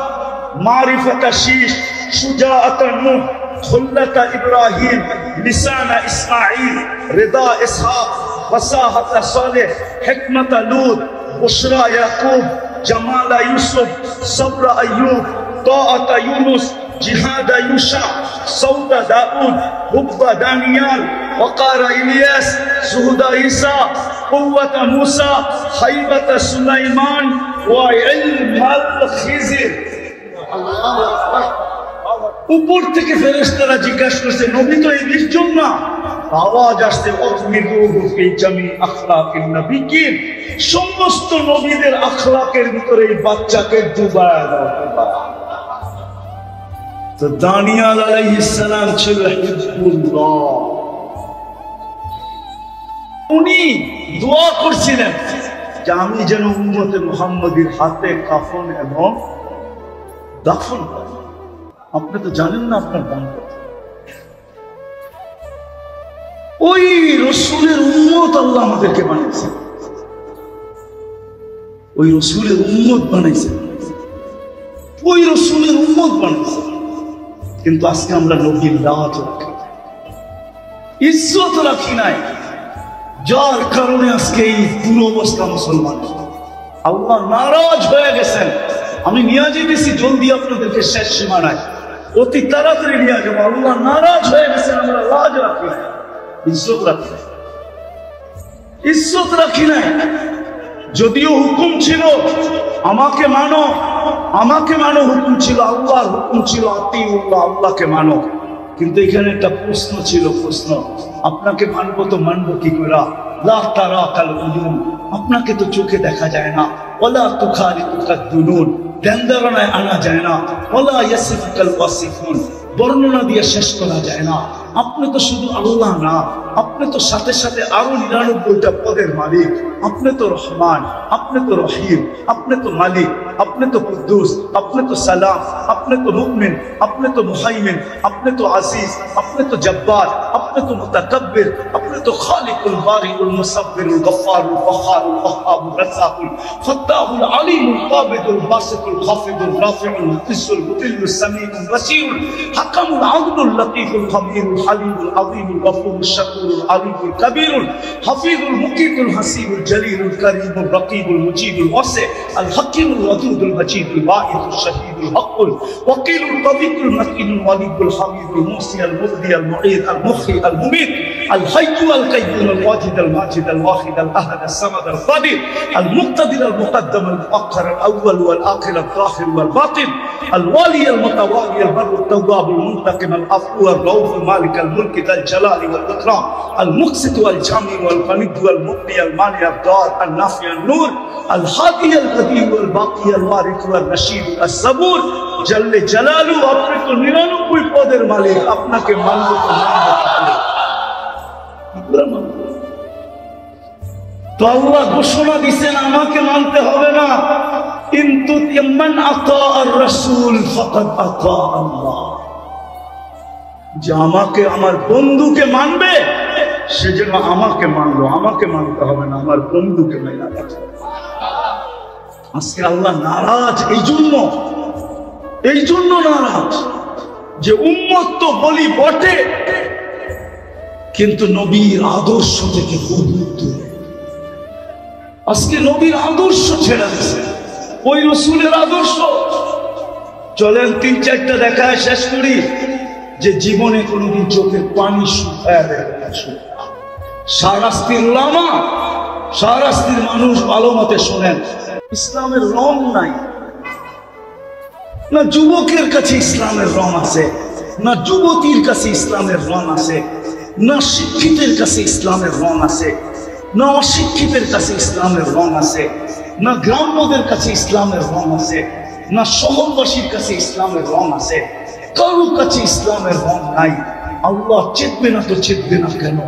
মারিফাতা শীশ, সুজাআতা নূহ, খুল্লাতা ইব্রাহিম, লিসানা ইসমাঈল, রিদা ইসহাক, ফাসাহাতা সালেহ, হিকমাতা লূত, বুশরা ইয়াকুব, জামালা ইউসুফ, সবরা আইয়ুব, তাআতা ইউনুস, জিহাদা ইউশা, সৌতা দাউদ, হুব্বা দানিয়াল, ওয়াকারা ইলিয়াস, সুহুদা ঈসা, কুওয়াতা মূসা, হাইবাতা সুলাইমান, ওয়া ইলমাল খিজির। আল্লাহু আকবার। উপর থেকে ফেরেশতারা জিজ্ঞাসা করছে, নবী তো এই 20 জন না? আওয়াজ আসছে, ওয়াজমিরুহু ফি জামি আখলাকিন নবিয়্যিন, সমস্ত নবীদের আখলাকের ভিতরে এই বাচ্চাকে ডুবায়া দাও। তো দানিয়াল আলাইহিস সালাম ছিল হিজবুল্লাহ, উনি দোয়া করছিলেন যে আমি যেন উম্মতে মুহাম্মাদীর হাতে কাফন এবং দাফন করি। আপনি তো জানেন না আপনার দান কত। ওই রসুলের উম্মত আল্লাহ আমাদেরকে বানিয়েছে, ওই রসুলের উম্মত বানাইছে, ওই রসুলের উম্মত বানাইছে। কিন্তু আজকে আমরা নবীর লাজ রাখি, ইজ্জত রাখি নাই, যার কারণে আজকে এই দুরবস্থা মুসলমান। আল্লাহ নারাজ হয়ে গেছেন। আমি নিয়ে যেতেছি জলদি আপনাদেরকে শেষ সীমানায়, অতি তাড়াতাড়ি নিয়ে যাবো। আল্লাহ নারাজ হয়ে গেছেন, আমরা লাজ রাখি নাই, ইজ্জত রাখি নাই, ইজ্জত রাখি নাই। যদিও হুকুম ছিল আমাকে মানো, আমাকে মানো, হুকুম ছিল আল্লাহর হুকুম ছিল আতিউল্লাহ, আল্লাহকে মানো। কিন্তু এখানে একটা প্রশ্ন ছিল, প্রশ্ন, আপনাকে মানবো তো মানবো কি করে? লা তারাকাল উয়ুন, আপনাকে তো চোখে দেখা যায় না। ওয়ালা তুখালিতুকাদ দুনুন, ধ্যান ধারণায় আনা যায় না। ওয়ালা ইয়াসিফুকাল ওয়াসিফুন, বর্ণনা দিয়ে শেষ করা যায় না। আপনি তো শুধু আল্লাহ না, আপনি তো সাথে সাথে আরো 99টা পদের মালিক। আপনি তো রহমান, আপনি তো রহিম, আপনি তো মালিক, আপনি তো কুদ্দুস, আপনি তো সালাম, আপনি তো মুমিন, আপনি তো মুহাইমিন, আপনি তো আজিজ, আপনি তো জব্বার, আপনি তো মুতাকাব্বির, আপনি তো খালিকুল বারিউল মুসাব্বিরুল গফফারুল ওয়াহাবুল ওয়াহাবুর রাজ্জাকুল ফাত্তাহুল আলিমুল কাবিদুল বাসিতুল খাফিদুল রাফিউল মুতিসুল মুতিল্লুস সামিউল বাসীরুল হাকামুল আদলুল লতীফুল খবীরুল হালিমুল আযীমুল গফুরুশ শাকুরুল আলিমুল কবীরুল হাফিজুল মুকিতুল হাসিবুল জলিলুল করিমুল রকিবুল মুজিবুল ওয়াসি আল হাকিমুল ওয়াদুদুল মজিদুল ওয়াহিদুল শহীদুল হকুল ওয়াকিলুল কবিকুল মতিনুল ওয়ালিদুল হামিদুল মুসি আল মুবদি আল মুঈদ আল মুখি আল মুমিত আল হাইয়্যু আল কাইয়্যুম আল ওয়াজিদ আল মাজিদ আল ওয়াহিদ আল আহাদ আল সামাদ আল কাদির আল মুক্তাদির আল মুকদ্দম আল মুআখখার আল আউয়াল ওয়াল আখির আল যাহির ওয়াল বাতিন আল ওয়ালি আল মুতাওয়ালি আল বার আল তাওয়াব আল মুনতাকিম আল আফু আল রাউফ আল মালিক আল মুলক আল জালাল ওয়াল ইকরাম আল মুকসিত ওয়াল জামি ওয়াল গনিদ ওয়াল মুগনি আল মানি আল দার আল নাফি আল নূর আল হাদি আল কদিম ওয়াল বাকি আল ওয়ারিস ওয়াল রশিদ আল সাবুর জল্লে জালালু। আপনি তো 99 পদের মালিক, আপনাকে মানব তো তো আল্লাহ ঘোষণা দিচ্ছেন আমাকে মানতে হবে না, কিন্তু মান আতা আর রাসূল ফাকাদ আতা আল্লাহ, যে আমাকে আমার বন্ধুকে মানবে সে যেন আমাকে মানলো, আমাকে মানতে হবে না, আমার বন্ধুকে মানা। আজকে আল্লাহ নারাজ এই জন্য এই জন্য নারাজ যে উম্মত তো বলি বটে, কিন্তু নবীর আদর্শ থেকে খুব দূরে। আজকে নবীর আদর্শ ছেড়ে দিয়েছে, ওই রসুলের আদর্শ। চলেন 3-4টা দেখায় শেষ করি যে জীবনে কোনোদিন চোখের পানি শুকায় দেয়। শাহরাস্তির উলামা, শাহরাস্তির মানুষ ভালো মতে শোনেন, ইসলামের রং নাই। না যুবকের কাছে ইসলামের রং আছে, না যুবতীর কাছে ইসলামের রং আছে, না শিক্ষিতের কাছে ইসলামের রং আছে, না অশিক্ষিতের কাছে ইসলামের রং আছে, না গ্রাম্যদের কাছে ইসলামের রং আছে, না শহরবাসীর কাছে ইসলামের রং আছে। কারো কাছে ইসলামের রং নাই। আল্লাহ চেতবে না তো চেতবে না কেন?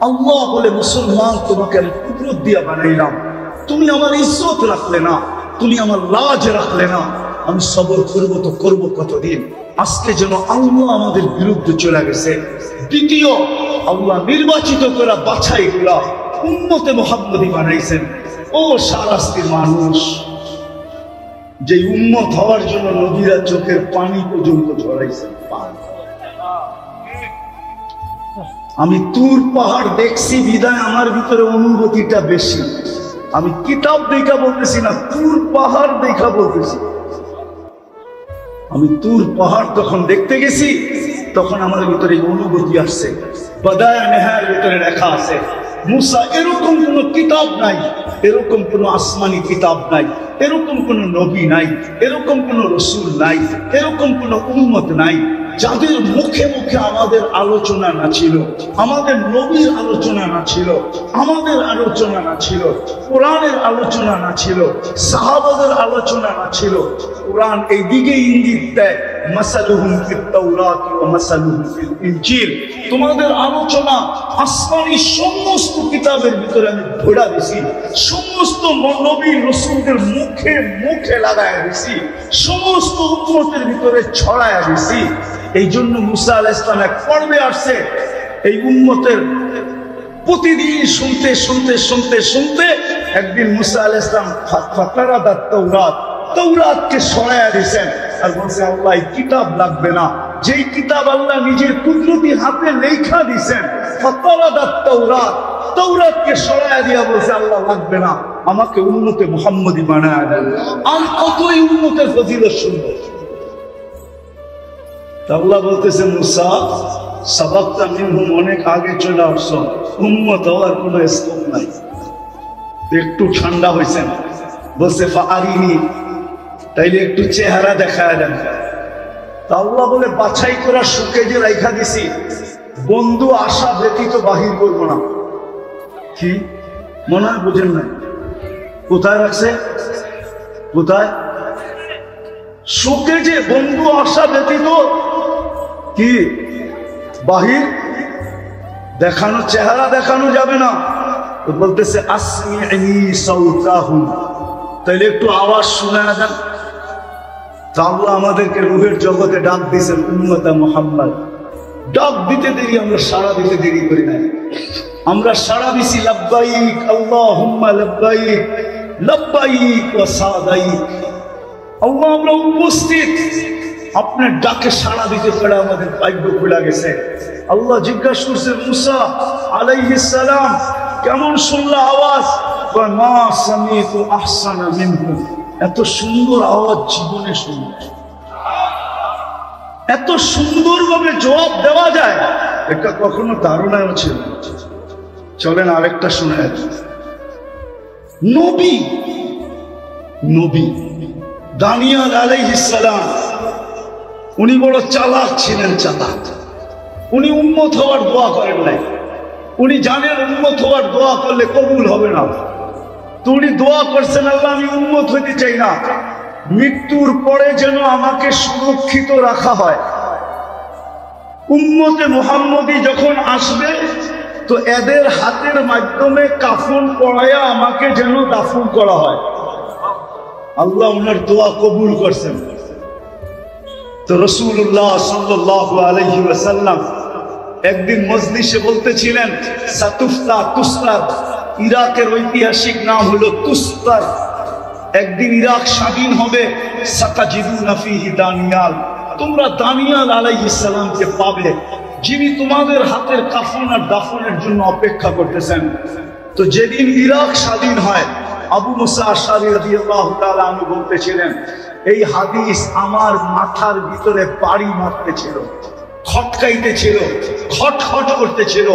আল্লাহ বলে, মুসলমান তোমাকে আমি কুদরত দিয়া বানাইলাম, তুমি আমার ইজ্জত রাখলে না, তুমি আমার লাজ রাখলে না, আমি সবর করবো তো করবো কতদিন? আজকে যেন আল্লাহ আমাদের বিরুদ্ধে চলে গেছে। দ্বিতীয়, আল্লাহ নির্বাচিত করা বাছাই করা উম্মতে মুহাম্মদী বানাইছেন। ও শাহরাস্তির মানুষ, যে উম্মত হওয়ার জন্য নবীরা চোখের পানি পর্যন্ত ঝরাইছেন। আমি তুর পাহাড় দেখছি বিদায় আমার ভিতরে অনুভূতিটা বেশি। আমি কিতাব দেখা বলতেছি না, তুর পাহাড় দেখা বলতেছি। আমি তুর পাহাড় তখন দেখতে গেছি, তখন আমার ভিতরে অনুভূতি আসছে। বাদায়া নেহার ভিতরে লেখা আছে, মুসা এরকম কোন কিতাব নাই, এরকম কোন আসমানি কিতাব নাই, এরকম কোন নবী নাই, এরকম কোন রসুল নাই, এরকম কোন উম্মত নাই যাদের মুখে মুখে আমাদের আলোচনা না ছিল, আমাদের নবীর আলোচনা না ছিল, আমাদের আলোচনা না ছিল, কোরআনের আলোচনা না ছিল, সাহাবাদের আলোচনা না ছিল। কোরআন এই দিকে ইঙ্গিত দেয়, মাসালুহুম ফিত তাওরাত ওয়া মাসালুহুম ফিল ইনজিল। তোমাদের আলোচনা আসমানি সমস্ত কিতাবের ভিতরে আমি ভরা দিছি, সমস্ত নবী রাসূলদের মুখে মুখে লাগায়া দিছি, সমস্ত উম্মতের ভিতরে ছড়ায়া দিছি। এই জন্য মুসা আলাইহিস সালাম এক পর্বে আসছে, এই উম্মতের প্রতিদিন শুনতে শুনতে শুনতে শুনতে একদিন মুসা আলাইহিস সালাম ফাকারাদাত তাওরাত, তাওরাতকে সরায়া দিয়েছেন আর বলছে, আল্লাহ এই কিতাব লাগবে না, যেই কিতাব আল্লাহ নিজের কুদরতি হাতে লেখা দিয়েছেন। ফাকারাদাত তাওরাত, তাওরাতকে সরায়া দিয়া বলছে, আল্লাহ লাগবে না, আমাকে উম্মতে মুহাম্মদী বানায়া দেন। আর কতই উম্মতের ফজিলত শুনবো। আল্লাহ বলতেছে, মুসা সাবাক্তা মিনহুম, অনেক আগে চলে আসছো, উম্মত হওয়ার কোনো স্কোপ নাই। একটু ঠান্ডা হয়েছেন, বলছে ফাআরিনি, তাইলে একটু চেহারা দেখায় দেন। আল্লাহ বলে, বাছাই করা সুখে যে রাইখা দিছি, বন্ধু আশা ব্যতীত বাহির করব না। কি মনে হয় বুঝেন নাই? কোথায় রাখছে? কোথায়? সুখে যে বন্ধু আশা ব্যতীত কি বাহির দেখানো, চেহারা দেখানো যাবে না। তো বলতেছে আসমিনি সাউতাহুম, তাইলে একটু আওয়াজ শুনে না যান। আল্লাহ আমাদেরকে রূহের জগতে ডাক দিয়েছেন, উম্মতে মুহাম্মদ। ডাক দিতে দেরি, আমরা সাড়া দিতে দেরি করি না। আমরা সাড়া দিছি, লাব্বাইক আল্লাহুম্মা লাব্বাইক, লাব্বাইক ওয়া সাদাইক। আল্লাহ আমরা উপস্থিত, আপনার ডাকে সাড়া দিতে পারে আমাদের ভাগ্য খুলে গেছে। আল্লাহ জিজ্ঞাসা করছে, মুসা আলাইহিস সালাম কেমন শুনলা আওয়াজ? মা সামিতু আহসানা মিনহু, এত সুন্দর আওয়াজ জীবনে শুনি। এত সুন্দরভাবে জবাব দেওয়া যায়, এটা কখনো ধারণাও ছিল। চলেন আরেকটা শুনে। নবী নবী দানিয়াল আলাইহিস সালাম, উনি বড় চালাক ছিলেন, চালাক। উনি উম্মত হওয়ার দোয়া করেন নাই। উনি জানেন উম্মত হওয়ার দোয়া করলে কবুল হবে না। তো উনি দোয়া করছেন, আল্লাহ আমি উম্মত হইতে চাই না, মৃত্যুর পরে যেন আমাকে সুরক্ষিত রাখা হয়। উম্মতে মুহাম্মদী যখন আসবে, তো এদের হাতের মাধ্যমে কাফন পরায়া আমাকে যেন দাফন করা হয়। আল্লাহ ওনার দোয়া কবুল করছেন। তো রাসূলুল্লাহ সাল্লাল্লাহু আলাইহি ওয়াসাল্লাম একদিন মজলিসে বলতেছিলেন, সাতুফতা তুস্তার, ইরাকের ঐতিহাসিক নাম হলো তুস্তার। একদিন ইরাক স্বাধীন হবে, সাতাজিদুনা ফীহি দানিয়াল, তোমরা দানিয়াল আলাইহিস সালামকে পাবে, যিনি তোমাদের হাতের কাফন আর দাফনের জন্য অপেক্ষা করতেছেন। তো যেদিন ইরাক স্বাধীন হয়, আবু মুসা আশআরী রাদিয়াল্লাহু তাআলা আনহু বলতেছিলেন, এই হাদিস আমার মাথার ভিতরে বাড়ি মারতেছিল, খটকাইতেছিল, খটখট করতেছিল।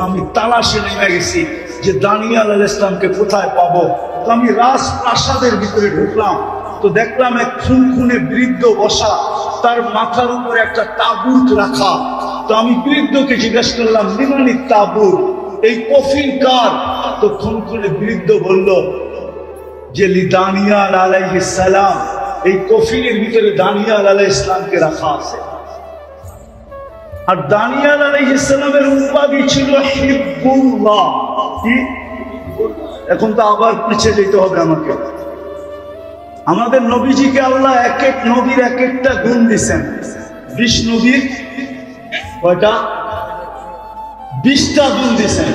আমি তালাশে নেমে গেছি যে দানিয়াল আলাইহিস সালামকে কোথায় পাবো। তো আমি রাজপ্রাসাদের ভিতরে ঢুকলাম, তো দেখলাম এক খুনখুনে বৃদ্ধ বসা, তার মাথার উপরে একটা তাবুত রাখা। তো আমি বৃদ্ধকে জিজ্ঞেস করলাম, লিমানি তাবুত, এই কফিন কার? তো খুনখুনে বৃদ্ধ বলল যে দানিয়াল আলাইহিস সালাম, এই কফিনের ভিতরে দানিয়াল আলাইহিস সালামকে রাখা আছে। আর দানিয়াল আলাইহিস সালামের উপাধি ছিল হিব্বুল্লাহ। কি? এখন তো আবার পিছিয়ে যেতে হবে আমাকে। আমাদের নবীজিকে আল্লাহ এক এক নবীর এক একটা গুণ দিচ্ছেন। 20 নবীর কয়টা? 20টা গুণ দিচ্ছেন।